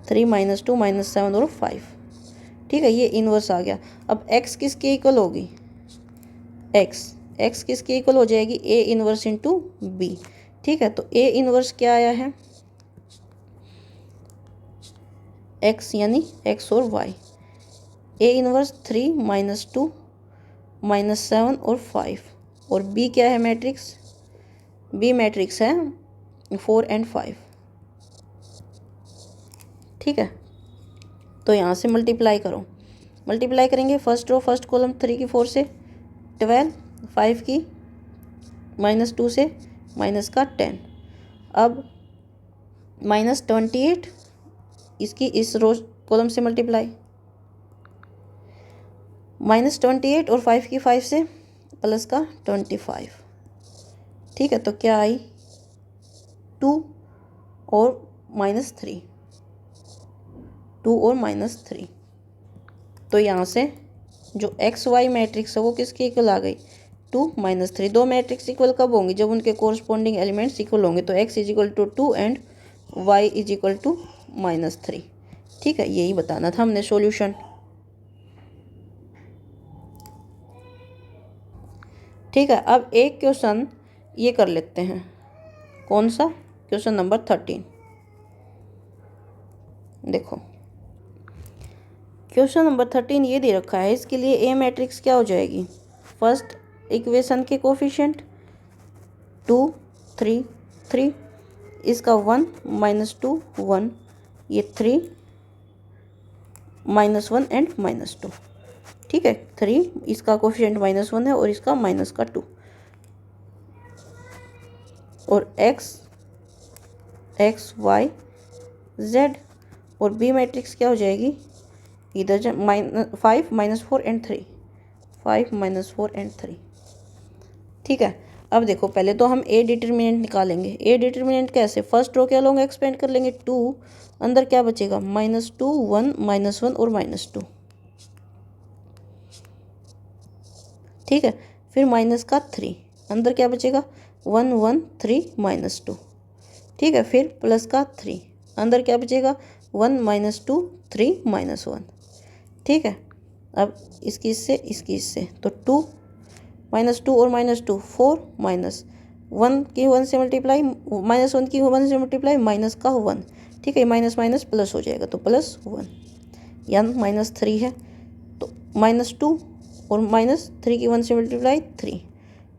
3 - 2 - 7 और 5। ठीक है, ये इनवर्स आ गया। अब x किसके इक्वल होगी, x किसके इक्वल हो जाएगी, a इनवर्स इंटू बी। ठीक है, तो a इनवर्स क्या आया है, x यानी x और y। a इनवर्स 3 - 2 - 7 और 5, और b क्या है मैट्रिक्स, b मैट्रिक्स है 4 एंड 5। ठीक है, तो यहाँ से मल्टीप्लाई करो, मल्टीप्लाई करेंगे फर्स्ट रो फर्स्ट कॉलम 3 की 4 से 12, 5 की -2 से -10। अब -28 इसकी इस रो कॉलम से मल्टीप्लाई, -28 और 5 की 5 से +25। ठीक है, तो क्या आई 2 और -3, 2 और -3। तो यहाँ से जो एक्स वाई मैट्रिक्स है वो किसके इक्वल आ गई, 2 - 3। दो मैट्रिक्स इक्वल कब होंगे, जब उनके कोरस्पॉन्डिंग एलिमेंट्स इक्वल होंगे। तो x = 2 एंड y = -3। ठीक है, यही बताना था हमने सॉल्यूशन। ठीक है, अब एक क्वेश्चन ये कर लेते हैं, कौन सा, क्वेश्चन नंबर 13। देखो क्वेश्चन नंबर 13 ये दे रखा है, इसके लिए ए मैट्रिक्स क्या हो जाएगी, फर्स्ट इक्वेशन के कोफिशिएंट 2 3 3, इसका 1 - 2 1, ये 3 -1 एंड -2। ठीक है, 3 इसका कोफिशिएंट -1 है और इसका -2, और x y z, और बी मैट्रिक्स क्या हो जाएगी, इधर 5 - 4 एंड 3, 5 - 4 एंड 3। ठीक है, अब देखो पहले तो हम ए डिटर्मिनेंट निकालेंगे। ए डिटर्मिनेंट कैसे, फर्स्ट रो क्या लोगे, एक्सपेंड कर लेंगे 2, अंदर क्या बचेगा, -2 1 -1 और -2। ठीक है, फिर माइनस का 3, अंदर क्या बचेगा, 1 1 3 -2। ठीक है, फिर प्लस का 3, अंदर क्या बचेगा, 1 माइनस 2 3 माइनस 1। ठीक है, अब इसकी इससे तो 2 माइनस 2 और माइनस 2 4 माइनस 1 की 1 से मल्टीप्लाई माइनस 1 की 1 से मल्टीप्लाई माइनस का 1। ठीक है, माइनस माइनस प्लस हो जाएगा तो प्लस 1। यहाँ माइनस 3 है तो माइनस 2 और माइनस 3 की 1 से मल्टीप्लाई 3।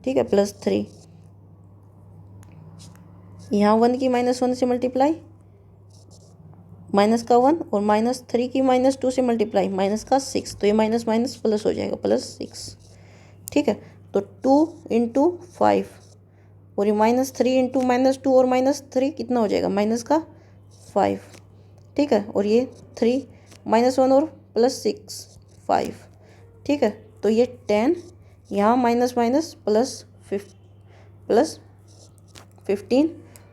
ठीक है, प्लस 3। यहाँ 1 की माइनस 1 से मल्टीप्लाई माइनस का 1 और माइनस 3 की माइनस 2 से मल्टीप्लाई माइनस का 6। तो ये माइनस माइनस प्लस हो जाएगा प्लस 6। ठीक है, तो 2 इंटू 5 और ये माइनस 3 इंटू माइनस 2 और माइनस 3 कितना हो जाएगा माइनस का 5। ठीक है, और ये 3 माइनस 1 और प्लस 6 5। ठीक है, तो ये 10 यहाँ माइनस माइनस प्लस 15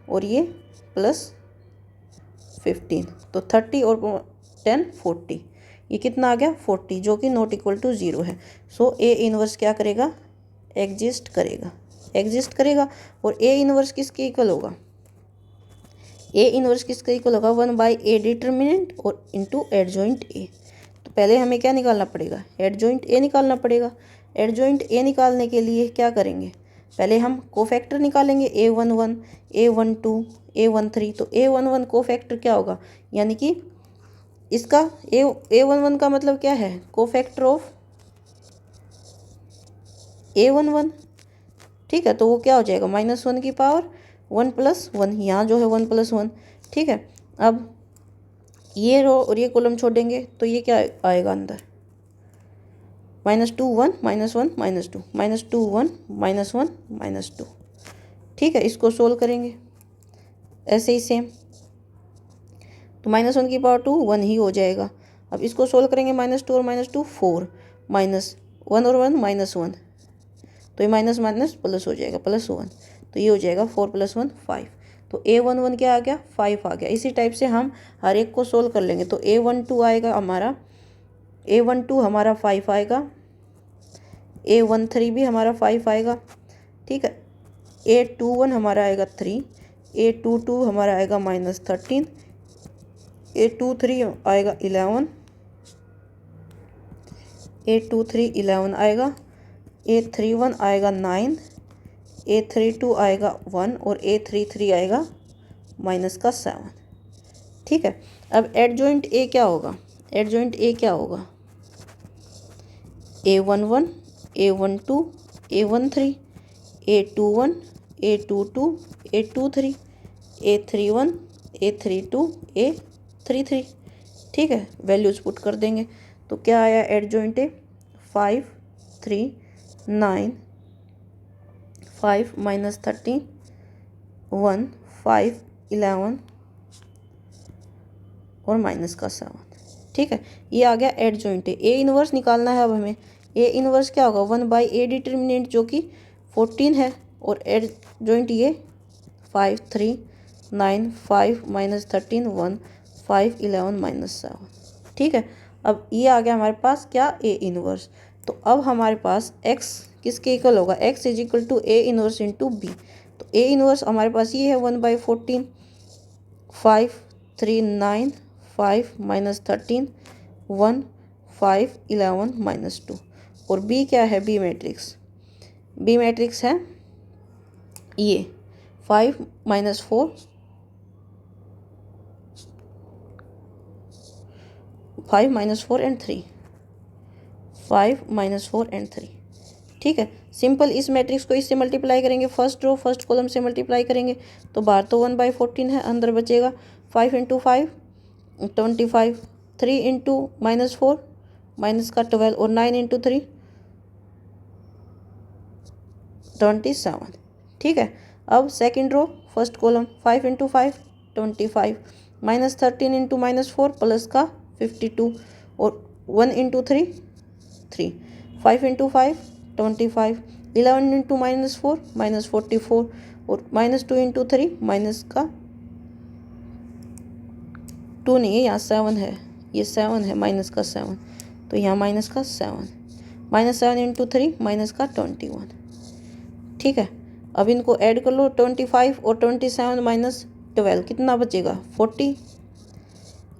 और ये प्लस 15। तो 30 और 10 40। ये कितना आ गया 40, जो कि नॉट इक्वल टू 0 है। सो ए इनवर्स क्या करेगा, एग्जिस्ट करेगा। और ए इनवर्स किसके इक्वल होगा, ए इनवर्स किसके इक्वल होगा 1 बाई ए डिटर्मिनेंट और इंटू एडजॉइंट ए। तो पहले हमें क्या निकालना पड़ेगा, एडजॉइंट ए निकालना पड़ेगा। एडजॉइंट ए निकालने के लिए क्या करेंगे, पहले हम कोफैक्टर निकालेंगे A11 A12 A13। तो A11 कोफैक्टर क्या होगा, यानी कि इसका A11 का मतलब क्या है, कोफैक्टर ऑफ A11। ठीक है, तो वो क्या हो जाएगा -1 की पावर 1 + 1। यहाँ जो है 1 + 1। ठीक है, अब ये रो और ये कॉलम छोड़ेंगे तो ये क्या आएगा अंदर, -2 1 -1 -2 -2 1 -1 -2। ठीक है, इसको सोल्व करेंगे ऐसे ही सेम, तो -1 की पावर 2 1 ही हो जाएगा। अब इसको सोल्व करेंगे -2 और -2 4 -1 और 1 -1। तो ये माइनस माइनस प्लस हो जाएगा +1। तो ये हो जाएगा 4 + 1 5। तो A11 क्या आ गया 5 आ गया। इसी टाइप से हम हर एक को सोल्व कर लेंगे। तो A12 आएगा हमारा, A12 हमारा 5 आएगा, A13 भी हमारा 5 आएगा। ठीक है, A21 हमारा आएगा 3, A22 हमारा आएगा -13, A23 आएगा 11, A23 11 आएगा, A31 आएगा 9, A32 आएगा 1 और A33 आएगा -7। ठीक है, अब एडजॉइंट ए क्या होगा, एडजॉइंट ए क्या होगा, A11 A12 A13 A21 A22 A23 A31 A32 A33। ठीक है, वैल्यूज पुट कर देंगे तो क्या आया एडजॉइंट ए 5 3 9 5 -13 1 5 11 और -7। ठीक है, ये आ गया एडजॉइंट ए इनवर्स निकालना है अब हमें। ए इनवर्स क्या होगा 1 बाई ए डिटर्मिनेंट जो कि 14 है और एडजॉइंट ये 5 3 9 5 -13 1 5 11 -7। ठीक है, अब ये आ गया हमारे पास क्या ए इनवर्स। तो अब हमारे पास x किसके इक्वल होगा, x = A inverse into B. तो ए इनवर्स हमारे पास ये है 1/14 5 3 9 5 -13 1 5 11 -2। और बी क्या है, बी मैट्रिक्स है ये 5 -4 5 -4 एंड 3 5 -4 एंड 3। ठीक है, सिंपल इस मैट्रिक्स को इससे मल्टीप्लाई करेंगे, फर्स्ट रो फर्स्ट कॉलम से मल्टीप्लाई करेंगे तो बाहर तो 1/14 है, अंदर बचेगा 5 × 5 25 3 × -4 -12 और 9 × 3 27। ठीक है, अब second row first column 5 × 5 25 -13 × -4 plus का 52 और 1 × 3 3 5 × 5 25 11 × -4 -44 और -2 × 3 माइनस का 2 नहीं है, यहाँ 7 है, ये 7 है माइनस का 7। तो यहाँ -7 -7 × 3 -21। ठीक है, अब इनको ऐड कर लो 25 और 27 -12 कितना बचेगा 40।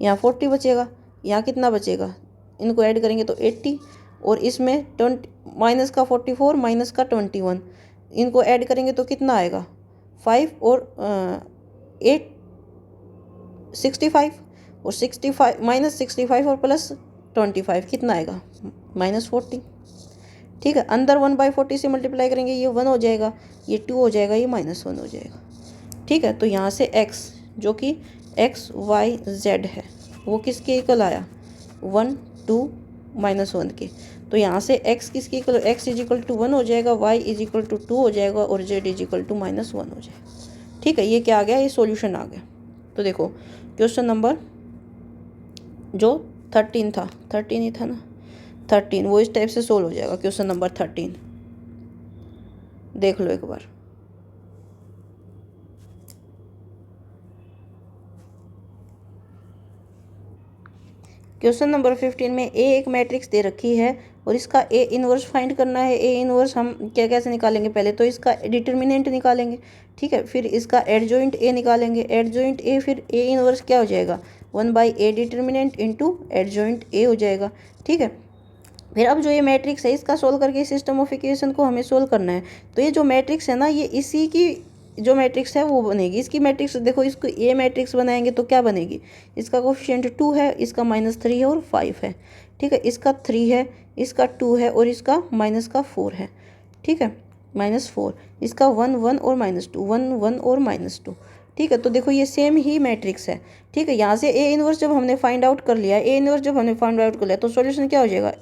यहाँ 40 बचेगा, यहाँ कितना बचेगा, इनको ऐड करेंगे तो 80, और इसमें 20 माइनस का 44 माइनस का 21, इनको ऐड करेंगे तो कितना आएगा 5 और 8 65, और 65 माइनस 65 और प्लस 25 कितना आएगा -40। ठीक है, अंदर 1/40 से मल्टीप्लाई करेंगे, ये 1 हो जाएगा, ये 2 हो जाएगा, ये -1 हो जाएगा। ठीक है, तो यहाँ से x जो कि XYZ है वो किसके इक्वल आया 1 2 -1 के। तो यहाँ से x किसके इक्वल, x = 1 हो जाएगा, y = 2 हो जाएगा, और z = -1 हो जाएगा। ठीक है, ये क्या आ गया, ये सॉल्यूशन आ गया। तो देखो क्वेश्चन नंबर जो 13 था, 13 ही था ना, 13 वो इस टाइप से सोल्व हो जाएगा। क्वेश्चन नंबर 13 देख लो एक बार। क्वेश्चन नंबर 15 में ए एक मैट्रिक्स दे रखी है और इसका ए इनवर्स फाइंड करना है। ए इनवर्स हम क्या कैसे निकालेंगे, पहले तो इसका डिटर्मिनेंट निकालेंगे। ठीक है, फिर इसका एडजॉइंट ए निकालेंगे, एडजॉइंट ए, फिर ए इनवर्स क्या हो जाएगा 1/a determinant into adjoint A हो जाएगा। ठीक है, फिर अब जो ये मैट्रिक्स है इसका सोल्व करके सिस्टम ऑफ इक्वेशन को हमें सोल्व करना है। तो ये जो मैट्रिक्स है ना, ये इसी की जो मैट्रिक्स है वो बनेगी। इसकी मैट्रिक्स देखो, इसको ए मैट्रिक्स बनाएंगे तो क्या बनेगी, इसका कोफिशिएंट 2 है, इसका -3 है और 5 है। ठीक है, इसका 3 है, इसका 2 है और इसका -4 है। ठीक है, -4, इसका 1 1 और -2, 1 1 और -2। ठीक है, तो देखो ये सेम ही मैट्रिक्स है। ठीक है, यहाँ से ए इनवर्स जब हमने फाइंड आउट कर लिया, ए इनवर्स जब हमने फाइंड आउट कर लिया तो सॉल्यूशन क्या हो जाएगा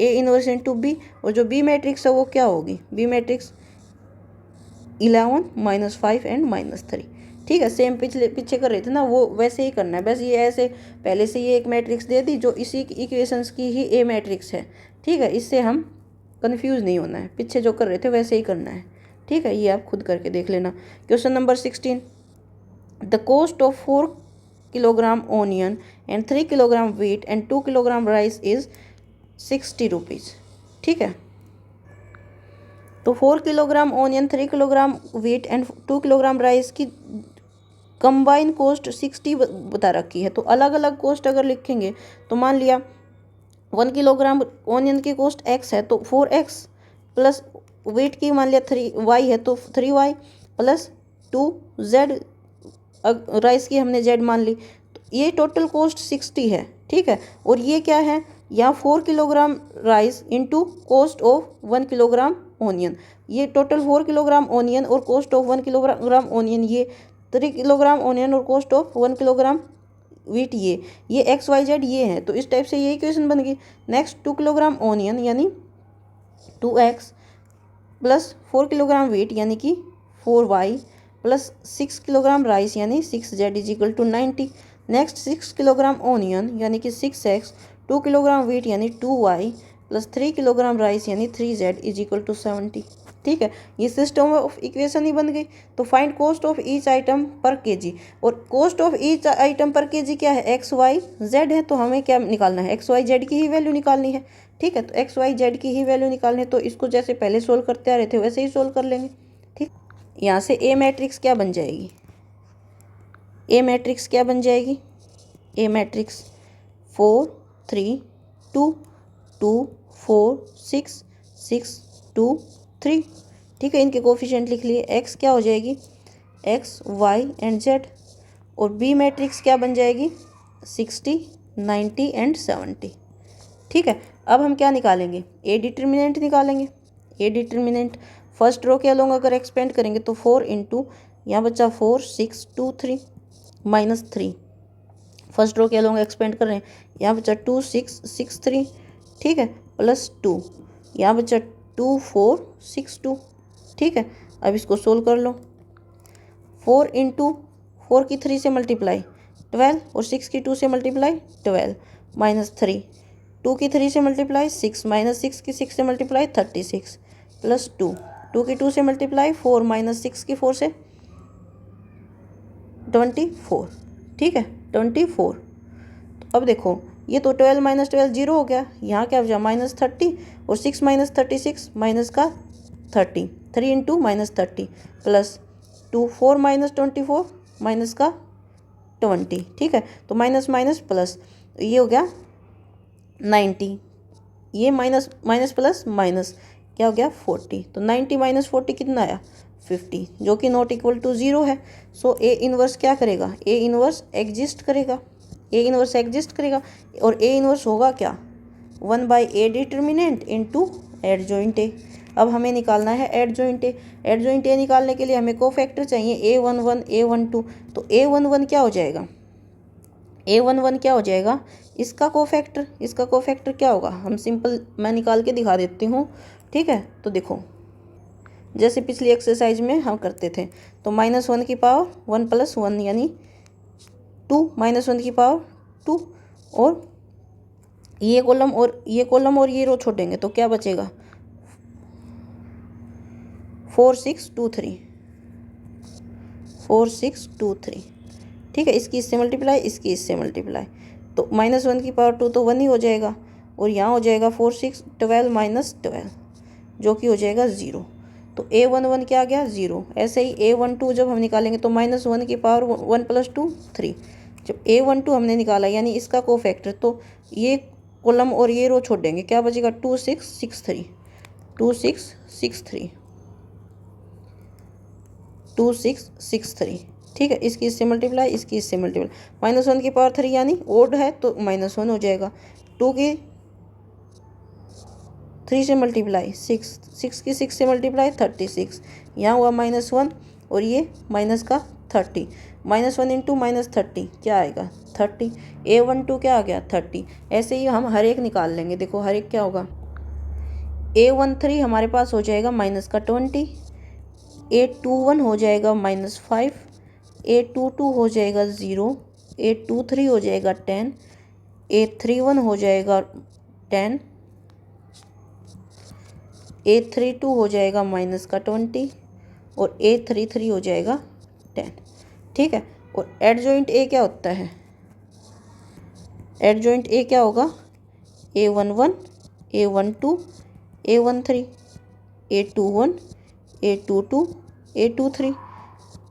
ए इनवर्स इंटू बी, और जो बी मैट्रिक्स है वो क्या होगी, बी मैट्रिक्स 11 -5 एंड -3। ठीक है, सेम पीछे कर रहे थे ना वो वैसे ही करना है, बस ये ऐसे पहले से ये एक मैट्रिक्स दे दी जो इसी इक्वेशंस की ही ए मैट्रिक्स है। ठीक है, इससे हम कंफ्यूज नहीं होना है, पीछे जो कर रहे थे वैसे ही करना है। ठीक है, ये आप खुद करके देख लेना। Question number 16, the cost of 4 kilogram onion and 3 kilogram wheat and 2 kilogram rice is 60 rupees. ठीक है, तो 4 kilogram onion, 3 kilogram wheat and 2 kilogram rice की कंबाइन कॉस्ट 60 बता रखी है। तो अलग अलग कॉस्ट अगर लिखेंगे तो मान लिया 1 किलोग्राम ऑनियन की कॉस्ट x है तो 4x, प्लस व्हीट की मान लिया 3y है तो 3y, प्लस 2z, राइस की हमने z मान ली, तो ये टोटल कॉस्ट 60 है। ठीक है, और ये क्या है, यहाँ 4 kilogram rice into cost of 1 kilogram onion, ये टोटल 4 किलोग्राम ऑनियन और कॉस्ट ऑफ 1 किलोग्राम ऑनियन, ये 3 किलोग्राम ऑनियन और कॉस्ट ऑफ 1 किलोग्राम व्हीट, ये XYZ ये है। तो इस टाइप से ये इक्वेशन बन गई। नेक्स्ट 2 किलोग्राम ऑनियन यानी 2x, प्लस 4 किलोग्राम व्हीट यानी कि 4y, प्लस 6 किलोग्राम राइस यानी 6z = 90। नेक्स्ट 6 किलोग्राम ऑनियन यानी कि 6x, 2 किलोग्राम व्हीट यानी 2y, प्लस 3 किलोग्राम राइस यानी 3z = 70। ठीक है, ये सिस्टम ऑफ इक्वेशन ही बन गई। तो find cost of each item पर केजी, और कॉस्ट ऑफ ईच आइटम पर केजी क्या है XYZ है, तो हमें क्या निकालना है XYZ की ही वैल्यू निकालनी है। ठीक है, तो XYZ की ही वैल्यू निकालनी है, तो इसको जैसे पहले सोल्व करते आ रहे थे वैसे ही सोल्व कर लेंगे। ठीक, यहाँ से ए मैट्रिक्स क्या बन जाएगी, ए मैट्रिक्स क्या बन जाएगी, ए मैट्रिक्स 4 3 2 2 4 6 6 2 3। ठीक है, इनके कोफिशिएंट लिख लिए। एक्स क्या हो जाएगी x y एंड z, और बी मैट्रिक्स क्या बन जाएगी 60 90 एंड 70। ठीक है, अब हम क्या निकालेंगे, ए डिटर्मिनेंट निकालेंगे। ए डिटर्मिनेंट फर्स्ट रो के अलोंग अगर एक्सपेंड करेंगे तो 4 इंटू यहाँ बच्चा 4 6 2 3 -3, फर्स्ट रो के अलोंग एक्सपेंड कर रहे हैं, यहाँ बच्चा 2 6 6 3। ठीक है, प्लस 2, यहाँ बच्चा 2 4 6 2। ठीक है, अब इसको सोल्व कर लो। 4 इंटू 4 की 3 से मल्टीप्लाई 12, और 6 की 2 से मल्टीप्लाई 12, -3, 2 की 3 से मल्टीप्लाई 6, -6 की 6 से मल्टीप्लाई 36, प्लस 2, 2 की 2 से मल्टीप्लाई 4, -6 की 4 से 24। ठीक है, 24। तो अब देखो ये तो 12 - 12 0 हो गया, यहाँ क्या बचा -30, और 6 - 36 माइनस का 30, 3 इंटू -30, प्लस 2 4 - 24 माइनस का 20, ठीक है। तो माइनस माइनस प्लस, ये हो गया 90, ये माइनस माइनस प्लस माइनस क्या हो गया 40। तो 90 माइनस 40 कितना आया 50, जो कि नॉट इक्वल टू 0 है। सो ए इनवर्स क्या करेगा, ए इनवर्स एग्जिस्ट करेगा, ए इनवर्स एग्जिस्ट करेगा। और ए इनवर्स होगा क्या 1/a determinant into adjoint A. अब हमें निकालना है एडजॉइंट ए। एडजॉइंट ए निकालने के लिए हमें कोफैक्टर चाहिए A11 A12। तो A11 क्या हो जाएगा, A11 क्या हो जाएगा इसका कोफैक्टर। इसका कोफैक्टर क्या होगा, हम सिंपल मैं निकाल के दिखा देती हूँ, ठीक है। तो देखो जैसे पिछली एक्सरसाइज में हम करते थे, तो -1 की पावर 1 + 1 यानी 2, -1 की पावर 2, और ये कॉलम और ये रो छोड़ेंगे तो क्या बचेगा 4 6 2 3, 4 6 2 3, ठीक है। इसकी इससे मल्टीप्लाई, इसकी इससे मल्टीप्लाई, तो -1 की पावर 2 तो 1 ही हो जाएगा, और यहाँ हो जाएगा 4 6 12 -12, जो कि हो जाएगा 0। तो A11 क्या आ गया 0। ऐसे ही A12 जब हम निकालेंगे तो -1 की पावर 1 + 2 3। जब A12 हमने निकाला यानी इसका कोफैक्टर, तो ये कॉलम और ये रो छोड़ देंगे, क्या बचेगा 2 6 6 3, 2 6 6 3, 2 6 6 3, ठीक है। इसकी इससे मल्टीप्लाई, इसकी इससे मल्टीप्लाई, -1 की पावर 3 यानी ओड है तो -1 हो जाएगा। 2 की 3 से मल्टीप्लाई 6, 6 की 6 से मल्टीप्लाई 36, यहाँ हुआ -1 और ये माइनस का 30, -1 इंटू -30 क्या आएगा 30। A12 क्या आ गया 30। ऐसे ही हम हर एक निकाल लेंगे। देखो हर एक क्या होगा, A13 हमारे पास हो जाएगा -20, A21 हो जाएगा -5, A22 हो जाएगा 0, A23 हो जाएगा 10, A31 हो जाएगा 10, A32 हो जाएगा -20, और A33 हो जाएगा 10, ठीक है। और एडजॉइंट ए क्या होता है, एडजॉइंट ए क्या होगा A11 A12 A13, A21 A22 A23,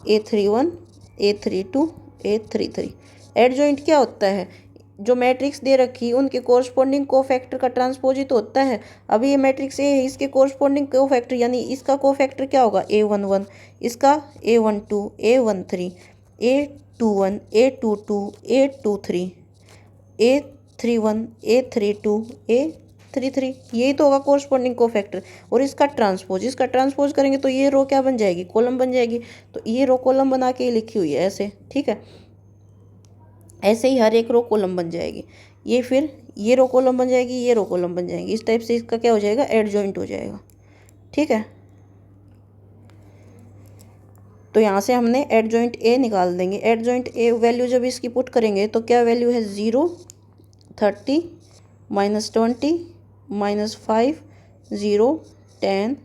A31 A32 A33। Adjoint क्या होता है, जो मैट्रिक्स दे रखी उनके कोरस्पॉन्डिंग कोफैक्टर का ट्रांसपोजिट होता है। अभी ये मैट्रिक्स ए है, इसके कोरस्पॉन्डिंग कोफैक्टर यानी इसका कोफैक्टर क्या होगा A11, इसका A12 A13 A21 A22 A23 A31 A32 A33, यही तो होगा कोरस्पॉन्डिंग कोफैक्टर। और इसका ट्रांसपोज करेंगे तो ये रो क्या बन जाएगी कॉलम बन जाएगी। तो ये रो कॉलम बना के लिखी हुई है ऐसे, ठीक है। ऐसे ही हर एक रो कॉलम बन जाएगी, ये फिर ये रो कॉलम बन जाएगी, ये रो कॉलम बन जाएगी। इस टाइप से इसका क्या हो जाएगा एडजॉइंट हो जाएगा, ठीक है। तो यहाँ से हमने एडजॉइंट ए निकाल देंगे। एडजॉइंट ए वैल्यू जब इसकी पुट करेंगे तो क्या वैल्यू है 0 30 -20 -5 0 10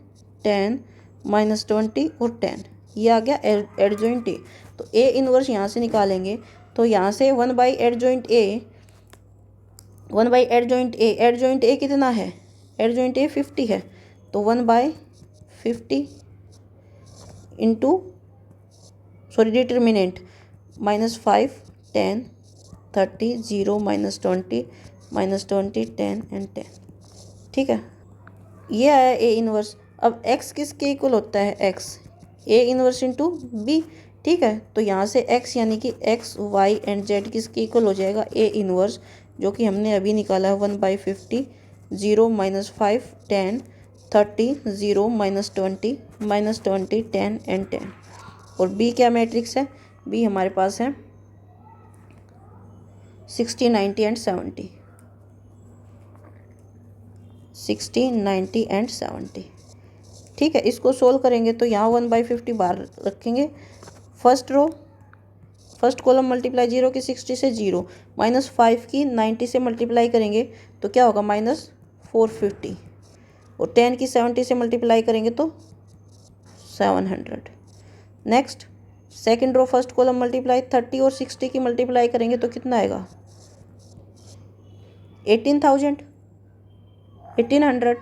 10 -20 और 10, ये आ गया एडजॉइंट ए। तो ए इनवर्स यहाँ से निकालेंगे तो यहाँ से 1/एडजॉइंट ए, 1/एडजॉइंट ए, एडजॉइंट ए कितना है एडजॉइंट ए 50 है, तो 1/50 इंटू डिटर्मिनेंट -5 10 30 0 -20 -20 10 एंड 10, ठीक है। ये आया ए इनवर्स। अब x किसके इक्वल होता है x, A inverse into B, ठीक है। तो यहाँ से x यानी कि x y एंड z किसके इक्वल हो जाएगा ए इनवर्स, जो कि हमने अभी निकाला है 1/50 0 -5 10 30 0 -20 -20 10 एंड 10। और b क्या मैट्रिक्स है, b हमारे पास है 60 90 एंड 70, 60 90 एंड 70, ठीक है। इसको सोल्व करेंगे तो यहाँ 1/50 बाहर रखेंगे, फर्स्ट कॉलम मल्टीप्लाई 0 की 60 से 0, -5 की 90 से मल्टीप्लाई करेंगे तो क्या होगा -450, और 10 की 70 से मल्टीप्लाई करेंगे तो 700। Next second row first column multiply 30 और 60 की मल्टीप्लाई करेंगे तो कितना आएगा 1800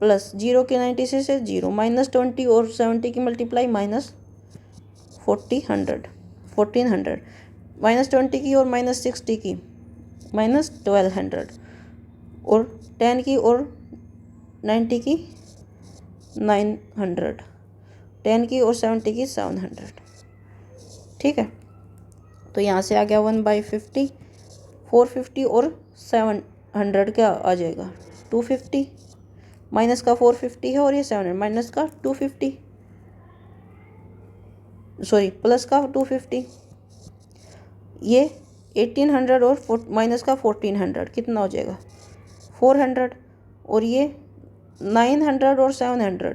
प्लस 0 की 90 से 0 -20 और 70 की मल्टीप्लाई -1400। -20 की और -60 की -1200 और 10 की और 90 की 900, 10 की और 70 की 700। ठीक है, तो यहाँ से आ गया 1/50, 450 और 700 क्या आ जाएगा 250, माइनस का 450 है और ये 700, माइनस का 250, सॉरी प्लस का 250, ये 1800 और माइनस का 1400 कितना हो जाएगा 400, और ये 900 और 700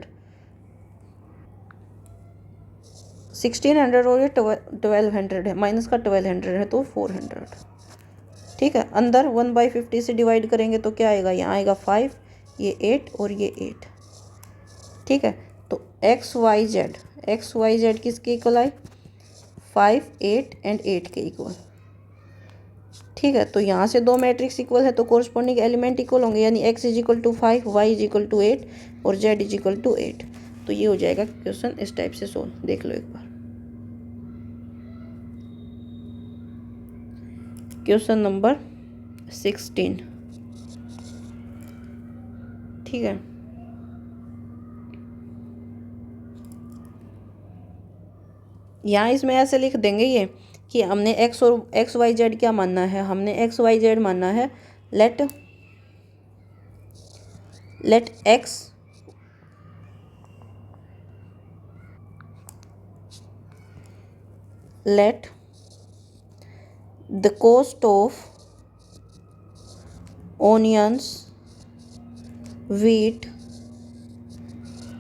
1600 और ये 1200 है, माइनस का 1200 है तो 400। ठीक है, अंदर 1/50 से डिवाइड करेंगे तो क्या आएगा, यहाँ आएगा 5, ये 8 और ये 8। ठीक है, तो XYZ किसके इक्वल आए 5, 8 एंड 8 के इक्वल। ठीक है, तो यहाँ से दो मैट्रिक्स इक्वल है तो कोरस्पॉन्डिंग एलिमेंट इक्वल होंगे, यानी X = 5, Y = 8 और Z = 8। तो ये हो जाएगा क्वेश्चन इस टाइप से सोल्व। देख लो एक बार क्वेश्चन नंबर 16। ठीक है, यहाँ इसमें ऐसे लिख देंगे ये कि हमने X और XYZ क्या मानना है, हमने XYZ मानना है late X let the cost of onions, wheat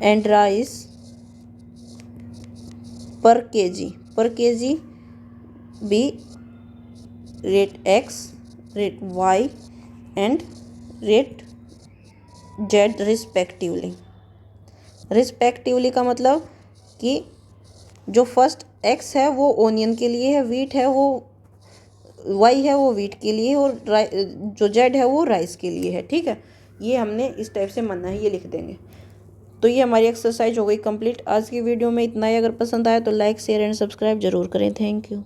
and rice per kg be rate X, rate Y and rate Z respectively का मतलब कि जो फर्स्ट X है वो ओनियन के लिए है, वीट है वो Y है वो वीट के लिए, और जो Z है वो राइस के लिए है। ठीक है, ये हमने इस टाइप से मानना है, ये लिख देंगे। तो ये हमारी एक्सरसाइज हो गई कंप्लीट। आज की वीडियो में इतना ही। अगर पसंद आया तो लाइक, शेयर एंड सब्सक्राइब जरूर करें। Thank you.